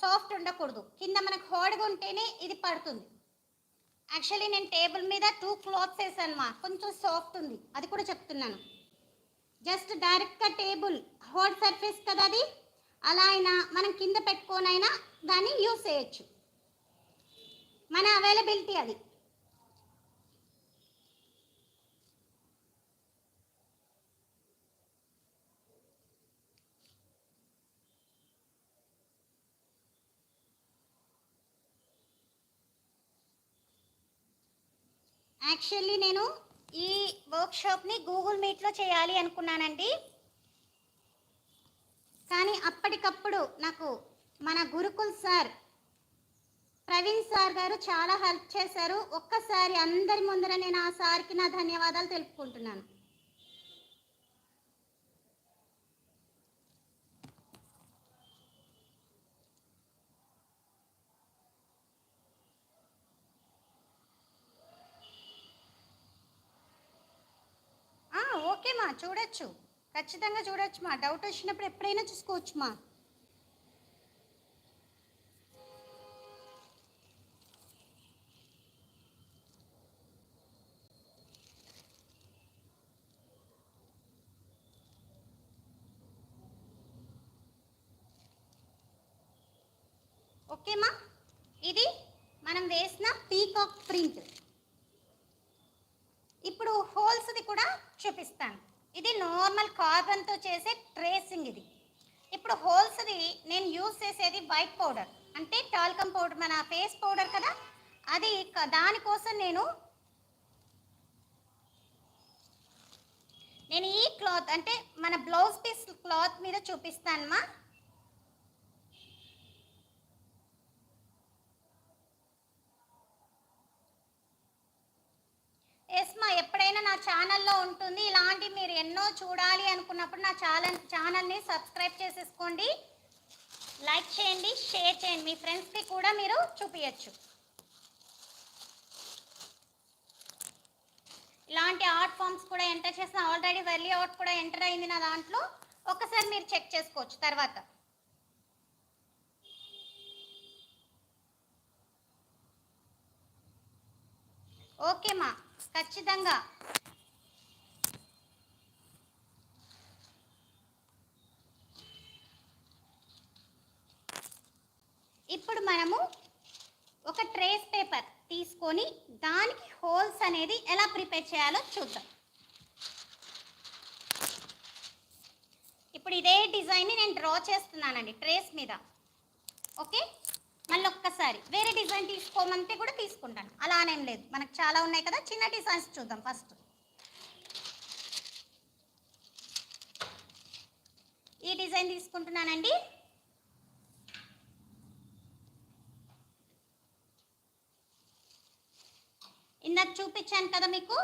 సాఫ్ట్ ఉండకూడదు. కింద మనకు హార్డ్గా ఉంటేనే ఇది పడుతుంది. యాక్చువల్లీ నేను టేబుల్ మీద 2 క్లాత్స్ వేసాను మా, కొంచెం సాఫ్ట్ ఉంది, అది కూడా చెప్తున్నాను. జస్ట్ డైరెక్ట్గా టేబుల్ హార్డ్ సర్ఫేస్ కదా అది, అలా అయినా మనం కింద పెట్టుకోనైనా దాన్ని యూస్ చేయొచ్చు, మన అవైలబిలిటీ అది. యాక్చువల్లీ నేను ఈ వర్క్షాప్ని గూగుల్ మీట్లో చేయాలి అనుకున్నానండి, కానీ అప్పటికప్పుడు నాకు మన గురుకుల్ సార్ ప్రవీణ్ సార్ గారు చాలా హెల్ప్ చేశారు. ఒక్కసారి అందరి ముందర నేను ఆ సార్కి నా ధన్యవాదాలు తెలుపుకుంటున్నాను. ఓకే మా, చూడొచ్చు, ఖచ్చితంగా చూడొచ్చు మా, డౌట్ వచ్చినప్పుడు ఎప్పుడైనా చూసుకోవచ్చు మా. ఓకేమా, ఇది మనం వేసిన పీకాక్ ప్రింట్. ఇప్పుడు హోల్స్ది కూడా చూపిస్తాను. ఇది నార్మల్ కార్బన్తో చేసే ట్రేసింగ్ ఇది. ఇప్పుడు హోల్స్ది నేను యూజ్ చేసేది వైట్ పౌడర్, అంటే టాల్కమ్ పౌడర్, మన ఫేస్ పౌడర్ కదా అది. దానికోసం నేను ఈ క్లాత్ అంటే మన బ్లౌజ్ పీస్ క్లాత్ మీద చూపిస్తాను మా. ఎస్ మా, ఎప్పుడైనా నా ఛానల్లో ఉంటుంది ఇలాంటి, మీరు ఎన్నో చూడాలి అనుకున్నప్పుడు నా ఛానల్ని సబ్స్క్రైబ్ చేసేసుకోండి, లైక్ చేయండి, షేర్ చేయండి, మీ ఫ్రెండ్స్కి కూడా మీరు చూపించచ్చు. ఇలాంటి ఆర్ట్ ఫామ్స్ కూడా ఎంటర్ చేసిన, ఆల్రెడీ వెర్లీ ఆర్ట్ కూడా ఎంటర్ అయింది నా దాంట్లో, ఒకసారి మీరు చెక్ చేసుకోవచ్చు తర్వాత. ఓకే మా, ఖచ్చితంగా. ఇప్పుడు మనము ఒక ట్రేస్ పేపర్ తీసుకొని దానికి హోల్స్ అనేది ఎలా ప్రిపేర్ చేయాలో చూద్దాం. ఇప్పుడు ఇదే డిజైన్ని నేను డ్రా చేస్తున్నానండి ట్రేస్ మీద. ఓకే, మళ్ళీ ఒక్కసారి వేరే డిజైన్ తీసుకోమంటే కూడా తీసుకుంటాను, అలా అనేం లేదు, మనకు చాలా ఉన్నాయి కదా. చిన్న డిజైన్స్ చూద్దాం ఫస్ట్. ఈ డిజైన్ తీసుకుంటున్నానండి. ఇందాక చూపించాను కదా మీకు,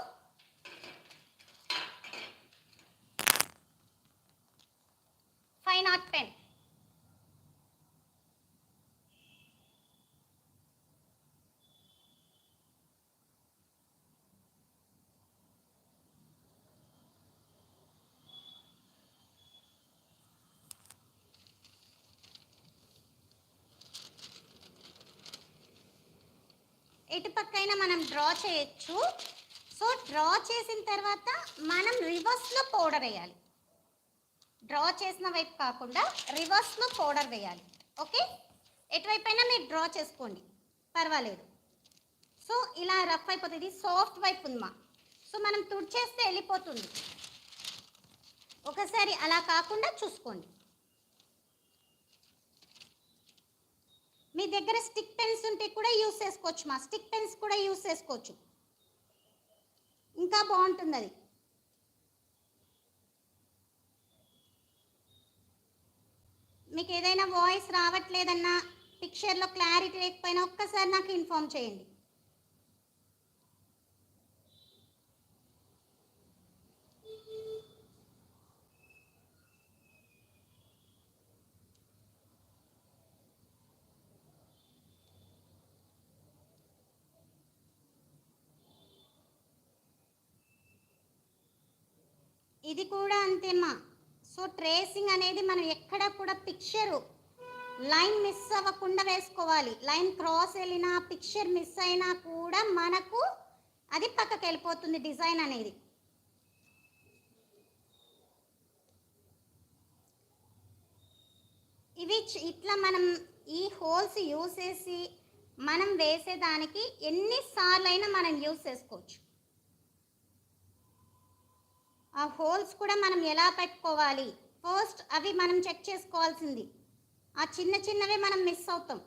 ఫైన్ ఆర్ట్ పెన్. ఎటు పక్కైనా మనం డ్రా చేయొచ్చు. సో డ్రా చేసిన తర్వాత మనం రివర్స్లో పౌడర్ వేయాలి, డ్రా చేసిన వైపు కాకుండా రివర్స్లో పౌడర్ వేయాలి. ఓకే, ఎటువైపైనా మీరు డ్రా చేసుకోండి, పర్వాలేదు. సో ఇలా రఫ్ అయిపోతుంది, సాఫ్ట్ వైపు ఉందమ్మా, సో మనం తుడిచేస్తే వెళ్ళిపోతుంది. ఒకసారి అలా కాకుండా చూసుకోండి. మీ దగ్గర స్టిక్ పెన్స్ ఉంటే కూడా యూస్ చేసుకోవచ్చు మా, స్టిక్ పెన్స్ కూడా యూస్ చేసుకోవచ్చు, ఇంకా బాగుంటుంది అది. మీకు ఏదైనా వాయిస్ రావట్లేదన్నా, పిక్చర్లో క్లారిటీ లేకపోయినా ఒక్కసారి నాకు ఇన్ఫార్మ్ చేయండి. ఇది కూడా అంతేమ్మా. సో ట్రేసింగ్ అనేది మనం ఎక్కడ కూడా పిక్చరు లైన్ మిస్ అవ్వకుండా వేసుకోవాలి. లైన్ క్రాస్ వెళ్ళినా పిక్చర్ మిస్ అయినా కూడా మనకు అది పక్కకి వెళ్ళిపోతుంది డిజైన్ అనేది. ఇవి ఇట్లా మనం ఈ హోల్స్ యూస్ చేసి మనం వేసేదానికి ఎన్నిసార్లు అయినా మనం యూస్ చేసుకోవచ్చు. ఆ హోల్స్ కూడా మనం ఎలా పెట్టుకోవాలి, ఫస్ట్ అవి మనం చెక్ చేసుకోవాల్సింది. ఆ చిన్న చిన్నవే మనం మిస్ అవుతాం.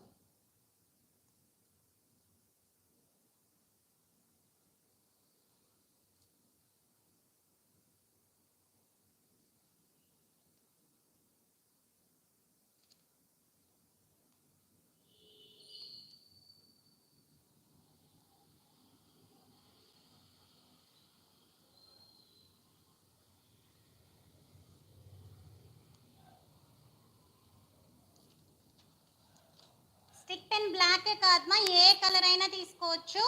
స్టిక్ పెన్ బ్లాకే కాదమ్మా, ఏ కలర్ అయినా తీసుకోవచ్చు.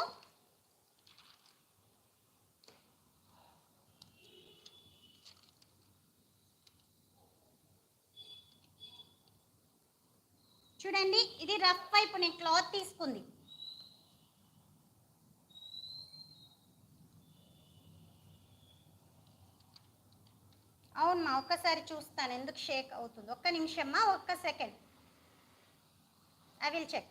చూడండి, ఇది రఫ్ వైపు నేను క్లాత్ తీసుకుంది. అవునమ్మా, ఒక్కసారి చూస్తాను ఎందుకు షేక్ అవుతుంది. ఒక్క నిమిషమ్మా, ఒక్క second, I will check.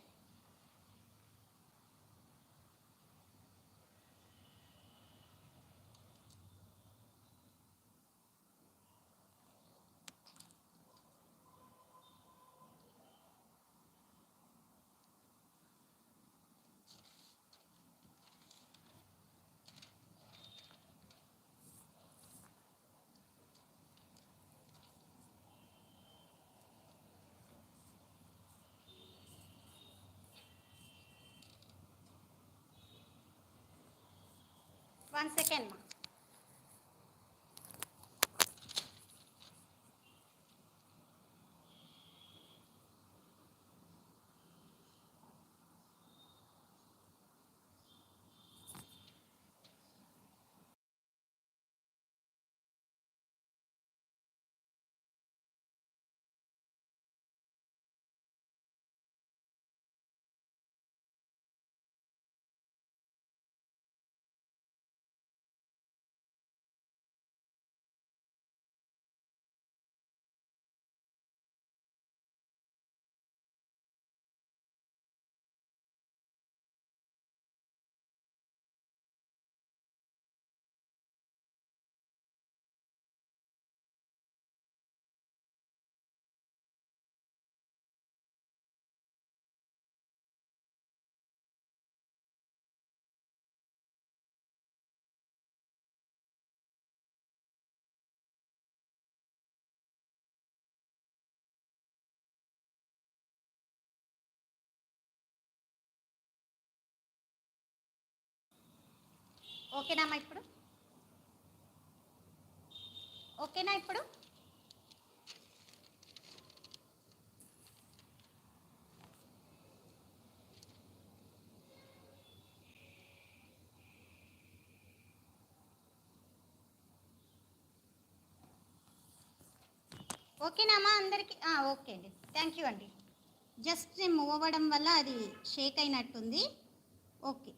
One second మా. ఓకేనా ఇప్పుడు? ఓకేనా ఇప్పుడు? ఓకేనామా అందరికి? ఓకే అండి, థ్యాంక్ యూ అండి. జస్ట్ నేను మూవ్ అవ్వడం వల్ల అది షేక్ అయినట్టుంది. ఓకే.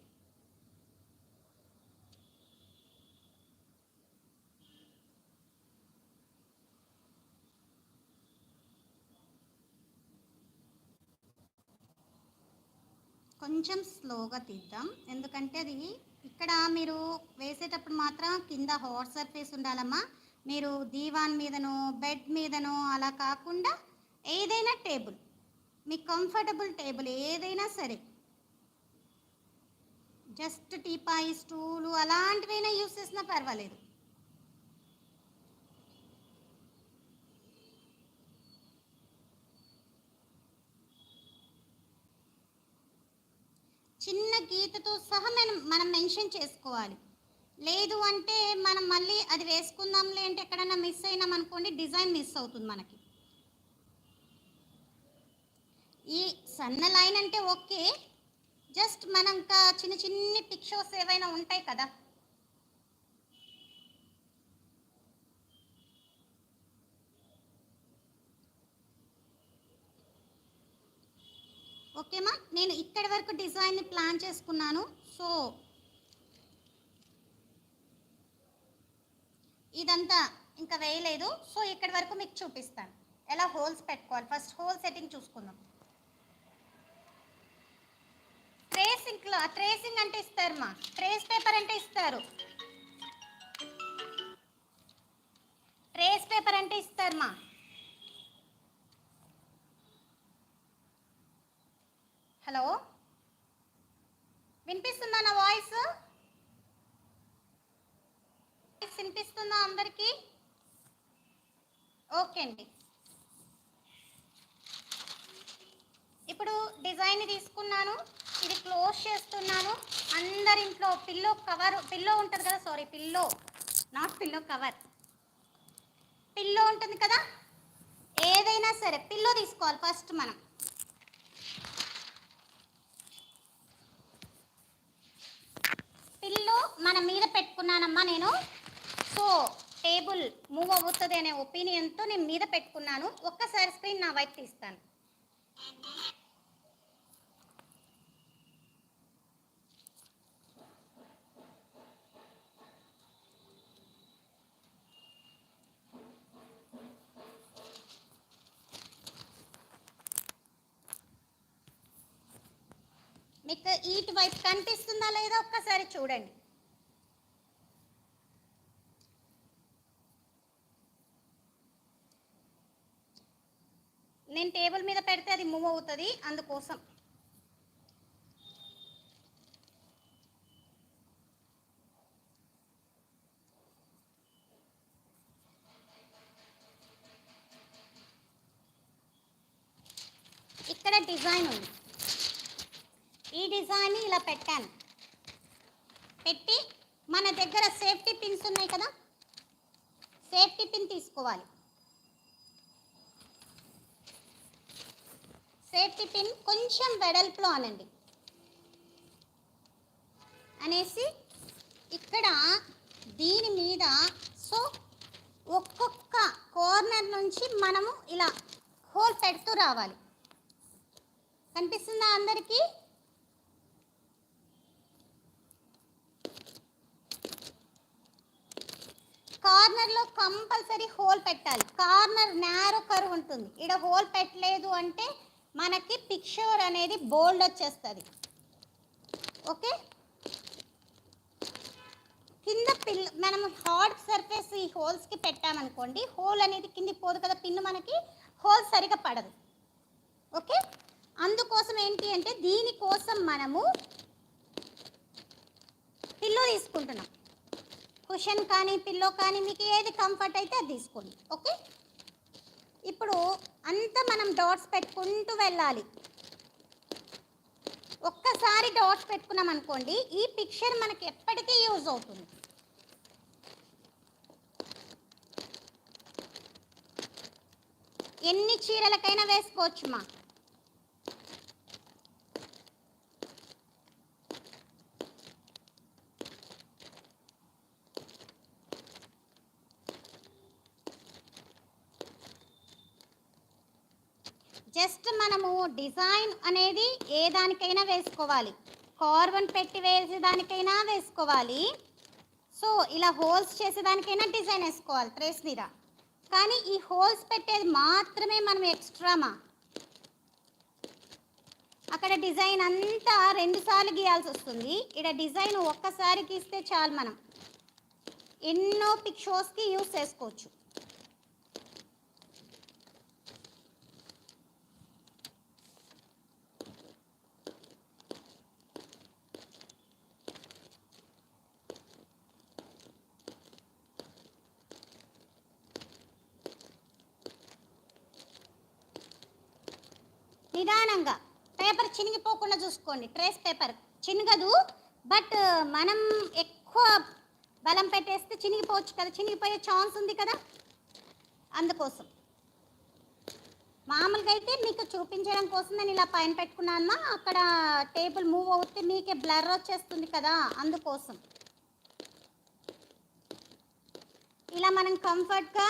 కొంచెం స్లోగా తీద్దాం, ఎందుకంటే అది ఇక్కడ మీరు వేసేటప్పుడు మాత్రం కింద హాట్ సర్ఫేస్ ఉండాలమ్మా. మీరు దీవాన్ మీదనో బెడ్ మీదనో అలా కాకుండా ఏదైనా టేబుల్, మీకు కంఫర్టబుల్ టేబుల్ ఏదైనా సరే, జస్ట్ టీపాయ్ స్టూలు అలాంటివైనా యూస్ చేసినా పర్వాలేదు. చిన్న గీతతో సహా మనం మెన్షన్ చేసుకోవాలి. లేదు అంటే మనం మళ్ళీ అది వేసుకుందాంలే అంటే ఎక్కడైనా మిస్ అయినాం అనుకోండి, డిజైన్ మిస్ అవుతుంది మనకి. ఈ సన్న లైన్ అంటే ఓకే, జస్ట్ మనం ఇంకా చిన్న చిన్ని పిక్చర్స్ ఏవైనా ఉంటాయి కదా, ఓకేమా, నేను ఇక్కడి వరకు డిజైన్ని ప్లాన్ చేసుకున్నాను. సో ఇదంతా ఇంకా వేయలేదు. సో ఇక్కడి వరకు మీకు చూపిస్తాను ఎలా హోల్స్ పెట్టుకోవాలి. ఫస్ట్ హోల్ సెట్టింగ్ చూసుకుందాం. ట్రేసింగ్ అంటే ఇస్తారు మా, ట్రేస్ పేపర్ అంటే ఇస్తారు, ట్రేస్ పేపర్ అంటే ఇస్తారు మా. హలో, వినిపిస్తుందా నా వాయిస్? వినిపిస్తుందా అందరికీ? ఓకే అండి. ఇప్పుడు డిజైన్ తీసుకున్నాను, ఇది క్లోజ్ చేస్తున్నాను. అందరింట్లో పిల్లో కవర్, పిల్లో ఉంటుంది కదా, sorry pillow not pillow cover, pillow ఉంటుంది కదా, ఏదైనా సరే పిల్లో తీసుకోవాలి ఫస్ట్ మనం. పిల్లో మన మీద పెట్టుకున్నానమ్మా నేను. సో టేబుల్ మూవ్ అవుతుంది అనే ఒపీనియన్తో నేను మీద పెట్టుకున్నాను. ఒక్కసారి స్క్రీన్ నా వైపు తీస్తాను. మీకు ఈటి వైపు కనిపిస్తుందా లేదా ఒక్కసారి చూడండి. నేను టేబుల్ మీద పెడితే అది మూవ్ అవుతుంది, అందుకోసం. ఇక్కడ డిజైన్ ఉంది, ఈ డిజైన్ ఇలా పెట్టాను. పెట్టి మన దగ్గర సేఫ్టీ పిన్స్ ఉన్నాయి కదా, సేఫ్టీ పిన్ తీసుకోవాలి. సేఫ్టీ పిన్ కొంచెం వెడల్పులో అనండి అనేసి ఇక్కడ దీని మీద, సో ఒక్కొక్క కార్నర్ నుంచి మనము ఇలా హోల్ పెడుతూ రావాలి. కనిపిస్తుందా అందరికీ? కార్నర్లో కంపల్సరీ హోల్ పెట్టాలి. కార్నర్ నేరో కర్వ్ ఉంటుంది, ఇక్కడ హోల్ పెట్టలేదు అంటే మనకి పిక్చర్ అనేది బోల్డ్ వచ్చేస్తుంది. ఓకే, కింద మనం హార్డ్ సర్ఫేస్ ఈ హోల్స్కి పెట్టామనుకోండి, హోల్ అనేది కింది పోదు కదా, పిన్ను మనకి హోల్ సరిగా పడదు. ఓకే, అందుకోసం ఏంటి అంటే దీనికోసం మనము పిల్లో తీసుకుంటున్నాం. కుషన్ కానీ పిల్లో కానీ మీకు ఏది కంఫర్ట్ అయితే అది తీసుకోండి. ఓకే, ఇప్పుడు అంతా మనం డాట్స్ పెట్టుకుంటూ వెళ్ళాలి. ఒక్కసారి డాట్స్ పెట్టుకున్నాం అనుకోండి, ఈ పిక్చర్ మనకి ఎప్పటికీ యూజ్ అవుతుంది. ఎన్ని చీరలకైనా వేసుకోవచ్చు మా. జస్ట్ మనము డిజైన్ అనేది ఏ దానికైనా వేసుకోవాలి, కార్బన్ పెట్టి వేసేదానికైనా వేసుకోవాలి. సో ఇలా హోల్స్ చేసేదానికైనా డిజైన్ వేసుకోవాలి ట్రేస్ మీద. కానీ ఈ హోల్స్ పెట్టేది మాత్రమే మనం ఎక్స్ట్రామా. అక్కడ డిజైన్ అంతా 2 సార్లు గీయాల్సి వస్తుంది, ఇక్కడ డిజైన్ ఒక్కసారి గీస్తే చాలు, మనం ఎన్నో పిక్చర్స్కి యూస్ చేసుకోవచ్చు. నిదానంగా పేపర్ చినిగిపోకుండా చూసుకోండి. ట్రేస్ పేపర్ చినగదు, బట్ మనం ఎక్కువ బలం పెట్టేస్తే చినిగిపోవచ్చు కదా, చినిగిపోయే ఛాన్స్ ఉంది కదా, అందుకోసం. మామూలుగా అయితే మీకు చూపించడం కోసం నేను ఇలా పైన పెట్టుకున్నాను. అక్కడ టేబుల్ మూవ్ అవుతే మీకే బ్లర్ వచ్చేస్తుంది కదా, అందుకోసం. ఇలా మనం కంఫర్ట్గా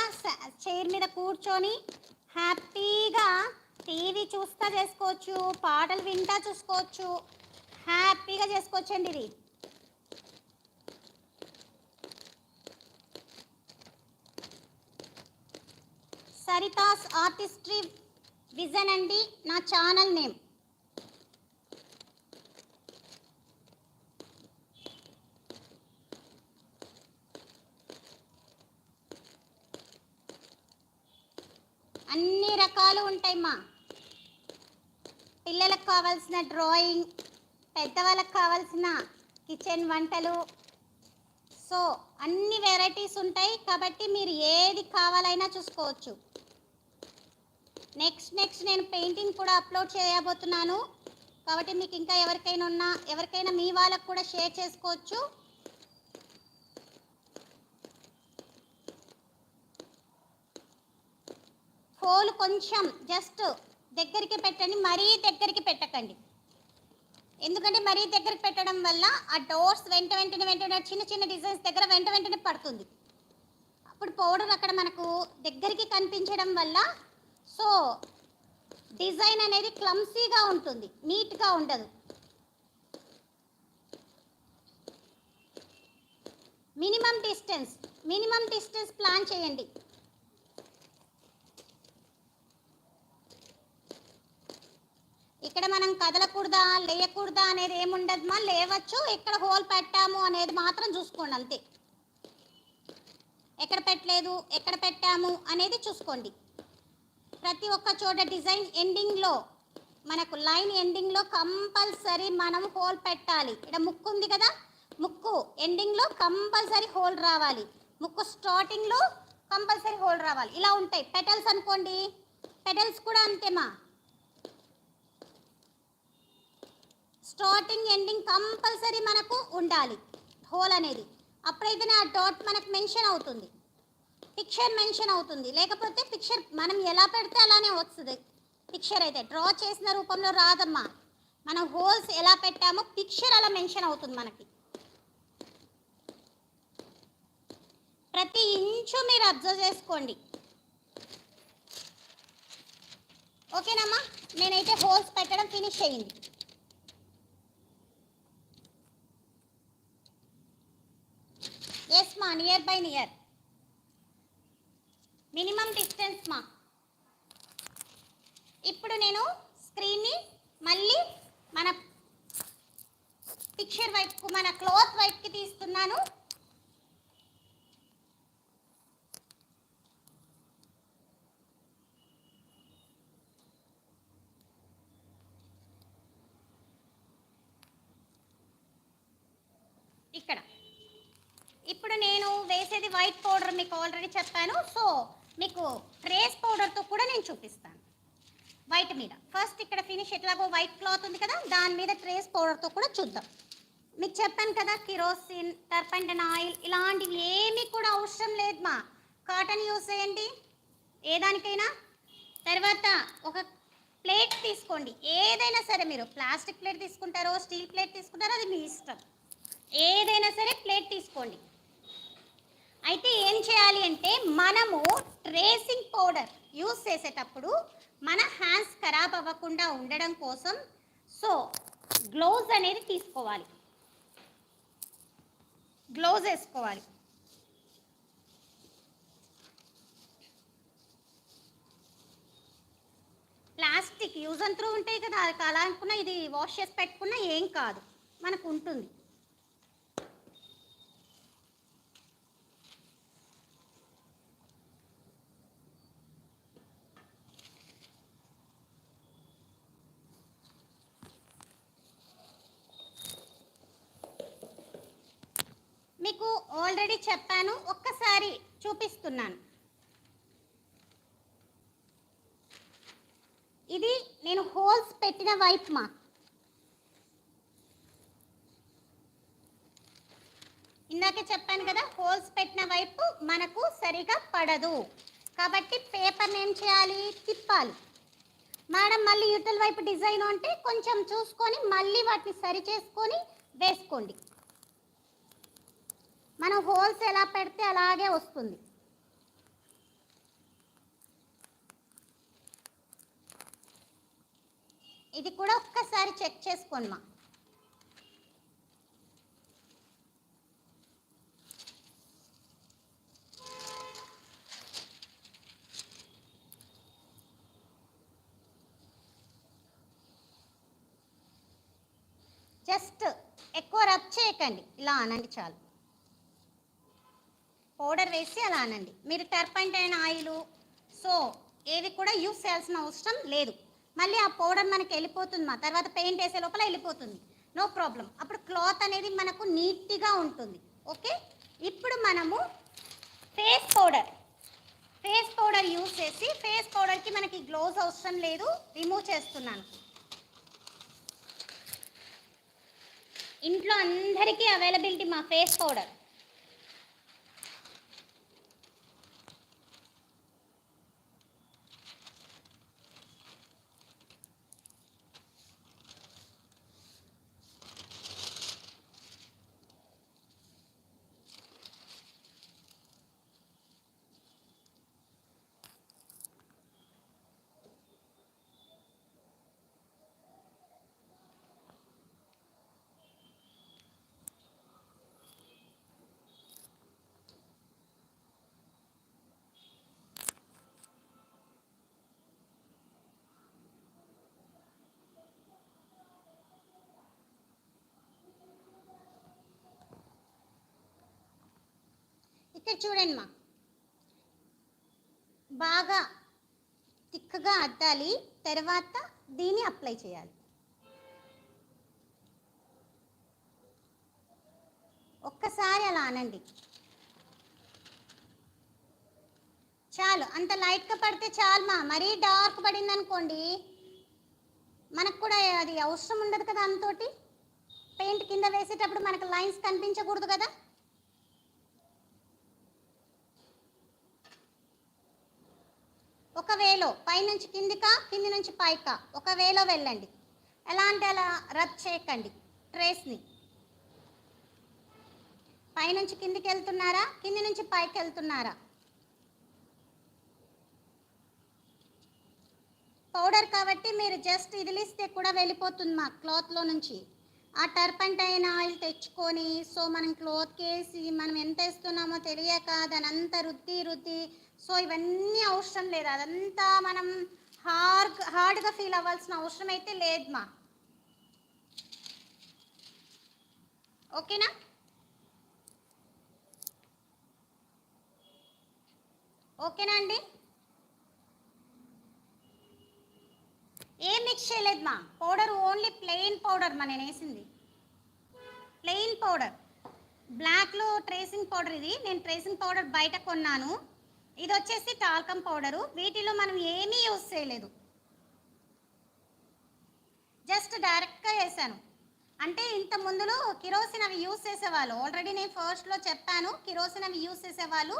చైర్ మీద కూర్చొని హ్యాపీగా టీవీ చూస్తా చేసుకోవచ్చు, పాటలు వింటా చూసుకోవచ్చు, హ్యాపీగా చేసుకోవచ్చండి ఇది. సరితాస్ ఆర్టిస్ట్రీ విజన్ అండి నా ఛానల్ నేమ్. అన్ని రకాలు ఉంటాయి మా. పిల్లలకు కావాల్సిన డ్రాయింగ్, పెద్దవాళ్ళకి కావాల్సిన కిచెన్ వంటలు, సో అన్ని వెరైటీస్ ఉంటాయి. కాబట్టి మీరు ఏది కావాలైనా చూసుకోవచ్చు. నెక్స్ట్ నేను పెయింటింగ్ కూడా అప్లోడ్ చేయబోతున్నాను. కాబట్టి మీకు ఇంకా ఎవరికైనా మీ వాళ్ళకు కూడా షేర్ చేసుకోవచ్చు. హోల్ కొంచెం జస్ట్ దగ్గరికి పెట్టండి, మరీ దగ్గరికి పెట్టకండి. ఎందుకంటే మరీ దగ్గరికి పెట్టడం వల్ల ఆ డోర్స్ వెంటనే చిన్న డిజైన్స్ దగ్గర వెంటనే పడుతుంది. అప్పుడు పౌడర్ అక్కడ మనకు దగ్గరికి కనిపించడం వల్ల సో డిజైన్ అనేది క్లమ్సీగా ఉంటుంది, నీట్గా ఉండదు. మినిమం డిస్టెన్స్ ప్లాన్ చేయండి. ఇక్కడ మనం కదలకూడదా లేయకూడదా అనేది ఏముండదు, లేవచ్చు. ఎక్కడ హోల్ పెట్టాము అనేది మాత్రం చూసుకోండి అంతే. ఎక్కడ పెట్టలేదు, ఎక్కడ పెట్టాము అనేది చూసుకోండి. ప్రతి ఒక్క చోట డిజైన్ ఎండింగ్లో మనకు లైన్ ఎండింగ్లో కంపల్సరీ మనం హోల్ పెట్టాలి. ఇక్కడ ముక్కు ఉంది కదా, ముక్కు ఎండింగ్లో కంపల్సరీ హోల్ రావాలి, ముక్కు స్టార్టింగ్లో కంపల్సరీ హోల్ రావాలి. ఇలా ఉంటాయి. పెటల్స్ అనుకోండి, పెటల్స్ కూడా అంతేమా. స్టార్టింగ్ ఎండింగ్ కంపల్సరీ మనకు ఉండాలి హోల్ అనేది. అప్పుడైతేనే ఆ డాట్ మనకు మెన్షన్ అవుతుంది, పిక్చర్ మెన్షన్ అవుతుంది. లేకపోతే పిక్చర్ మనం ఎలా పెడితే అలానే వస్తుంది. పిక్చర్ అయితే డ్రా చేసిన రూపంలో రాదమ్మా. మనం హోల్స్ ఎలా పెట్టామో పిక్చర్ అలా మెన్షన్ అవుతుంది మనకి. ప్రతి ఇంచు మీరు అబ్జర్వ్ చేసుకోండి. ఓకేనమ్మా, నేనైతే హోల్స్ పెట్టడం ఫినిష్ అయ్యింది. ఎస్ మా, near by near, minimum distance మా. ఇప్పుడు నేను స్క్రీన్ని మళ్ళీ మన పిక్చర్ వైపుకు, మన క్లాత్ వైపుకి తీస్తున్నాను. ఇక్కడ ఇప్పుడు నేను వేసేది వైట్ పౌడర్, మీకు ఆల్రెడీ చెప్పాను. సో మీకు ట్రేస్ పౌడర్తో కూడా నేను చూపిస్తాను. వైట్ మీద ఫస్ట్ ఇక్కడ ఫినిష్, ఎట్లాగో వైట్ క్లాత్ ఉంది కదా, దాని మీద ట్రేస్ పౌడర్తో కూడా చూద్దాం. మీకు చెప్పాను కదా, కిరోసిన్, టర్పంటన్ ఆయిల్ ఇలాంటివి ఏమీ కూడా అవసరం లేదు మా. కాటన్ యూస్ చేయండి ఏ దానికైనా. తర్వాత ఒక ప్లేట్ తీసుకోండి, ఏదైనా సరే. మీరు ప్లాస్టిక్ ప్లేట్ తీసుకుంటారో స్టీల్ ప్లేట్ తీసుకుంటారో అది మీ ఇష్టం, ఏదైనా సరే ప్లేట్ తీసుకోండి. అయితే ఏం చేయాలి అంటే, మనము ట్రేసింగ్ పౌడర్ యూస్ చేసేటప్పుడు మన హ్యాండ్స్ ఖరాబ్ అవ్వకుండా ఉండడం కోసం సో గ్లోవ్స్ అనేది తీసుకోవాలి, గ్లోవ్స్ వేసుకోవాలి. ప్లాస్టిక్ యూజ్ అండ్ త్రూ ఉంటాయి కదా, అది అలా అనుకున్నా ఇది వాష్ చేసి పెట్టుకున్నా ఏం కాదు, మనకు ఉంటుంది. మీకు ఆల్రెడీ చెప్పాను, ఒక్కసారి చూపిస్తున్నాను. ఇది నేను హోల్స్ పెట్టిన వైపు మా. ఇందాకే చెప్పాను కదా, హోల్స్ పెట్టిన వైపు మనకు సరిగా పడదు. కాబట్టి పేపర్ని ఏం చేయాలి, తిప్పాలి. మేడం మళ్ళీ యూటల్ వైపు డిజైన్ అంటే కొంచెం చూసుకొని మళ్ళీ వాటిని సరి చేసుకొని వేసుకోండి. మనం హోల్స్ ఎలా పెడితే అలాగే వస్తుంది. ఇది కూడా ఒక్కసారి చెక్ చేసుకోండి మా. జస్ట్ ఎక్కువ రబ్ చేయకండి, ఇలా అనండి చాలు. పౌడర్ వేసి అలా అనండి. మీరు టర్పంటైన్ ఆయిల్ సో ఏవి కూడా యూస్ చేయాల్సిన అవసరం లేదు. మళ్ళీ ఆ పౌడర్ మనకి వెళ్ళిపోతుంది మా, తర్వాత పెయింట్ వేసే లోపల వెళ్ళిపోతుంది, నో ప్రాబ్లం. అప్పుడు క్లాత్ అనేది మనకు నీట్గా ఉంటుంది. ఓకే, ఇప్పుడు మనము ఫేస్ పౌడర్ యూస్ చేసి, ఫేస్ పౌడర్కి మనకి గ్లోవ్స్ అవసరం లేదు, రిమూవ్ చేస్తున్నాను. ఇంట్లో అందరికీ అవైలబిలిటీ మా ఫేస్ పౌడర్. ఇక్కడ చూడండి మా, బాగా థిక్గా అద్దాలి, తర్వాత దీన్ని అప్లై చేయాలి. ఒక్కసారి అలా అనండి చాలు. అంత లైట్గా పడితే చాలు మా, మరీ డార్క్ పడింది అనుకోండి మనకు కూడా అది అవసరం ఉండదు కదా. అంతోటి పెయింట్ కింద వేసేటప్పుడు మనకు లైన్స్ కనిపించకూడదు కదా. ఒకవేళ పైనుంచి కిందికా, కింది నుంచి పైకా, ఒకవేళ వెళ్ళండి. ఎలా అంటే అలా రబ్ చేయకండి ట్రేస్ని. పైనుంచి కిందికి వెళ్తున్నారా, కింది నుంచి పైకి వెళ్తున్నారా. పౌడర్ కాబట్టి మీరు జస్ట్ ఇదిలిస్తే కూడా వెళ్ళిపోతుంది మా క్లాత్లో నుంచి. ఆ టర్పంటైన్ ఆయిల్ తెచ్చుకొని సో మనం క్లాత్కి వేసి మనం ఎంత వేస్తున్నామో తెలియక దాని అంతా రుద్ది సో ఇవన్నీ అవసరం లేదు. అదంతా మనం హార్డ్గా ఫీల్ అవ్వాల్సిన అవసరం అయితే లేదు మా. ఓకేనా, ఓకేనా అండి. ఏం మిక్స్ చేయలేదు మా, పౌడర్ ఓన్లీ ప్లెయిన్ పౌడర్ మా. నేను వేసింది ప్లెయిన్ పౌడర్, బ్లాక్లో ట్రేసింగ్ పౌడర్. ఇది నేను ట్రేసింగ్ పౌడర్ బయట కొన్నాను. ఇది వచ్చేసి టాల్కమ్ పౌడరు. వీటిలో మనం ఏమీ యూస్ చేయలేదు, జస్ట్ డైరెక్ట్గా వేసాను. అంటే ఇంత ముందులో కిరోసిన్ అవి యూస్ చేసేవాళ్ళు, ఆల్రెడీ నేను ఫస్ట్లో చెప్పాను కిరోసిన్ అవి యూస్ చేసేవాళ్ళు.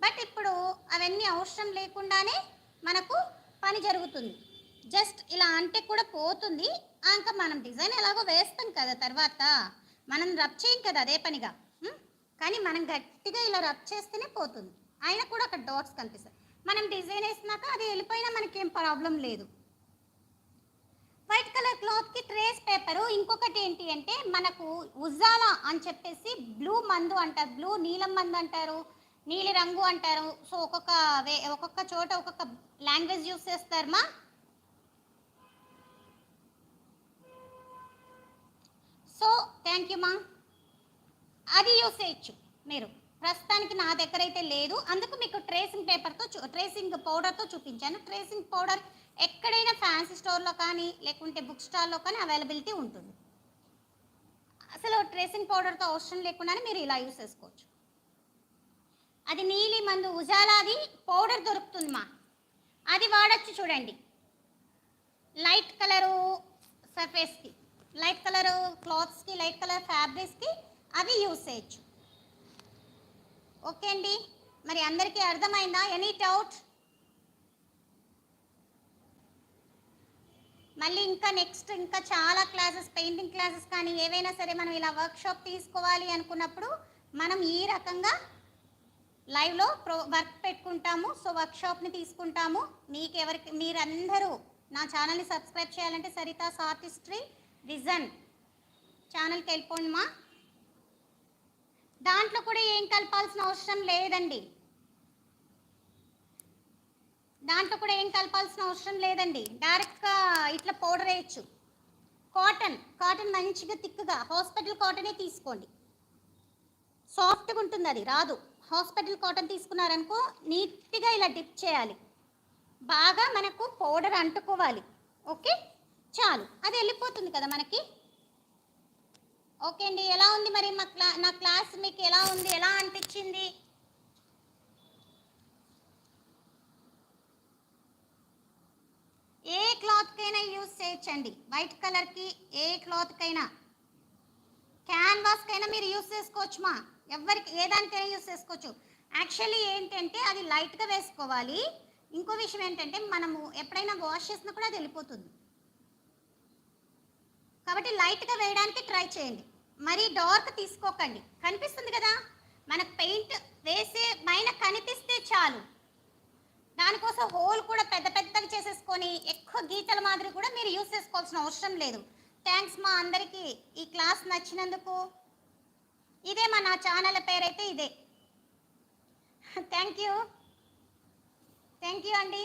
బట్ ఇప్పుడు అవన్నీ అవసరం లేకుండానే మనకు పని జరుగుతుంది. జస్ట్ ఇలా అంటే కూడా పోతుంది. ఇంకా మనం డిజైన్ ఎలాగో వేస్తాం కదా, తర్వాత మనం రబ్ చేయం కదా అదే పనిగా. కానీ మనం గట్టిగా ఇలా రబ్ చేస్తేనే పోతుంది. అయినా కూడా అక్కడ డాట్స్ కనిపిస్తాయి. మనం డిజైన్ వేసినాక అది వెళ్ళిపోయినా మనకేం ప్రాబ్లం లేదు. వైట్ కలర్ క్లాత్కి ట్రేస్ పేపరు. ఇంకొకటి ఏంటి అంటే మనకు ఉజాలా అని చెప్పేసి బ్లూ మందు అంటారు, బ్లూ నీలం మందు అంటారు, నీలి రంగు అంటారు. సో ఒక్కొక్క చోట ఒక్కొక్క లాంగ్వేజ్ యూస్ చేస్తారు మా. సో థ్యాంక్ యూ మా, అది యూస్ చేయొచ్చు మీరు. ప్రస్తుతానికి నా దగ్గర అయితే లేదు, అందుకు మీకు ట్రేసింగ్ పౌడర్తో చూపించాను. ట్రేసింగ్ పౌడర్ ఎక్కడైనా ఫ్యాన్సీ స్టోర్లో కానీ లేకుంటే బుక్ స్టాల్లో కానీ అవైలబిలిటీ ఉంటుంది. అసలు ట్రేసింగ్ పౌడర్తో అవసరం లేకుండానే మీరు ఇలా యూస్ చేసుకోవచ్చు. అది నీలి మందు ఉజాలాది పౌడర్ దొరుకుతుంది మా, అది వాడచ్చు. చూడండి, లైట్ కలరు సర్ఫేస్కి, లైట్ కలర్ క్లాత్స్కి, లైట్ కలర్ ఫ్యాబ్రిక్స్కి అవి యూస్ చేయొచ్చు. ఓకే అండి, మరి అందరికీ అర్థమైందా? Any doubt? మళ్ళీ నెక్స్ట్ ఇంకా చాలా క్లాసెస్, పెయింటింగ్ క్లాసెస్ కానీ ఏవైనా సరే మనం ఇలా వర్క్షాప్ తీసుకోవాలి అనుకున్నప్పుడు మనం ఈ రకంగా లైవ్లో వర్క్ పెట్టుకుంటాము. సో వర్క్షాప్ని తీసుకుంటాము. మీరందరూ నా ఛానల్ని సబ్స్క్రైబ్ చేయాలంటే సరితాస్ ఆర్టిస్ట్రీ విజన్ ఛానల్కి వెళ్ళిపోండి మా. దాంట్లో కూడా ఏం కలపాల్సిన అవసరం లేదండి, దాంట్లో కూడా ఏం కలపాల్సిన అవసరం లేదండి. డైరెక్ట్గా ఇట్లా పౌడర్ వేయచ్చు. కాటన్ మంచిగా థిక్గా హాస్పిటల్ కాటనే తీసుకోండి, సాఫ్ట్గా ఉంటుంది, అది రాదు. హాస్పిటల్ కాటన్ తీసుకున్నారనుకో నీట్గా ఇలా డిప్ చేయాలి, బాగా మనకు పౌడర్ అంటుకోవాలి. ఓకే చాలు, అది వెళ్ళిపోతుంది కదా మనకి. ఓకే అండి, ఎలా ఉంది మరి నా క్లాస్ మీకు ఎలా ఉంది, ఎలా అనిపించింది? ఏ క్లాత్కైనా యూజ్ చేయొచ్చండి, వైట్ కలర్కి ఏ క్లాత్కైనా, క్యాన్వాస్కైనా మీరు యూజ్ చేసుకోవచ్చు మా. ఎవరికి ఏ దానికైనా యూజ్ చేసుకోవచ్చు. యాక్చువల్లీ ఏంటంటే అది లైట్గా వేసుకోవాలి. ఇంకో విషయం ఏంటంటే మనము ఎప్పుడైనా వాష్ చేసినా కూడా అది వెళ్ళిపోతుంది, కాబట్టి లైట్గా వేయడానికి ట్రై చేయండి. మరి డార్క్ తీసుకోకండి. కనిపిస్తుంది కదా మనకు పెయింట్ వేసే పైన కనిపిస్తే చాలు. దానికోసం హోల్ కూడా పెద్ద పెద్దగా చేసేసుకొని ఎక్కువ గీతల మాదిరి కూడా మీరు యూజ్ చేసుకోవాల్సిన అవసరం లేదు. థ్యాంక్స్ మా అందరికీ ఈ క్లాస్ నచ్చినందుకు. ఇదే మా నా ఛానల్ పేరైతే ఇదే. థ్యాంక్ యూ అండి.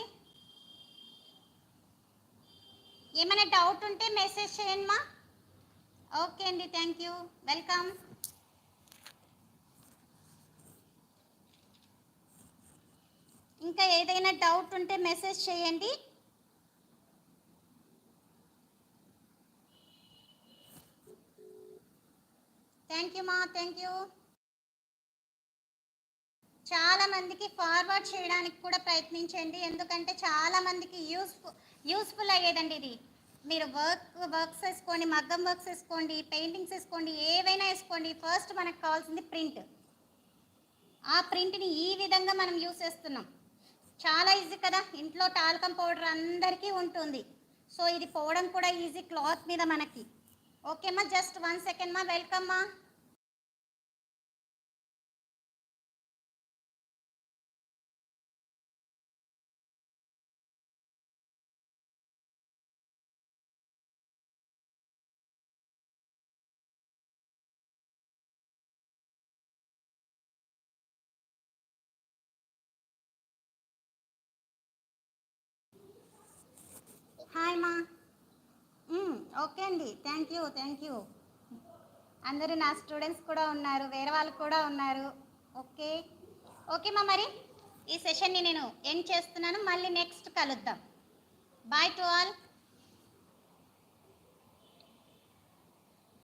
ఏమైనా డౌట్ ఉంటే మెసేజ్ చేయండి మా. ఓకే అండి, థ్యాంక్ యూ, వెల్కమ్. ఇంకా ఏదైనా డౌట్ ఉంటే మెసేజ్ చేయండి. థ్యాంక్ యూ మా, థ్యాంక్ యూ. చాలా మందికి ఫార్వర్డ్ చేయడానికి కూడా ప్రయత్నించండి, ఎందుకంటే చాలా మందికి యూస్ఫుల్ అయ్యేదండి ఇది. మీరు వర్క్స్ వేసుకోండి, మగ్గం వర్క్స్ వేసుకోండి, పెయింటింగ్స్ వేసుకోండి, ఏవైనా వేసుకోండి. ఫస్ట్ మనకు కావాల్సింది ప్రింట్. ఆ ప్రింట్ని ఈ విధంగా మనం యూస్ చేస్తున్నాం. చాలా ఈజీ కదా, ఇంట్లో టాల్కం పౌడర్ అందరికీ ఉంటుంది. సో ఇది పోవడం కూడా ఈజీ క్లాత్ మీద మనకి. ఓకే మా, జస్ట్ 1 సెకండ్ మా, వెల్కమ్ మా. హాయ్ మా. ఓకే అండి, థ్యాంక్ యూ. అందరూ నా స్టూడెంట్స్ కూడా ఉన్నారు, వేరే వాళ్ళు కూడా ఉన్నారు. ఓకే మా, మరి ఈ సెషన్ని నేను ఎండ్ చేస్తున్నాను. మళ్ళీ నెక్స్ట్ కలుద్దాం. Bye to all.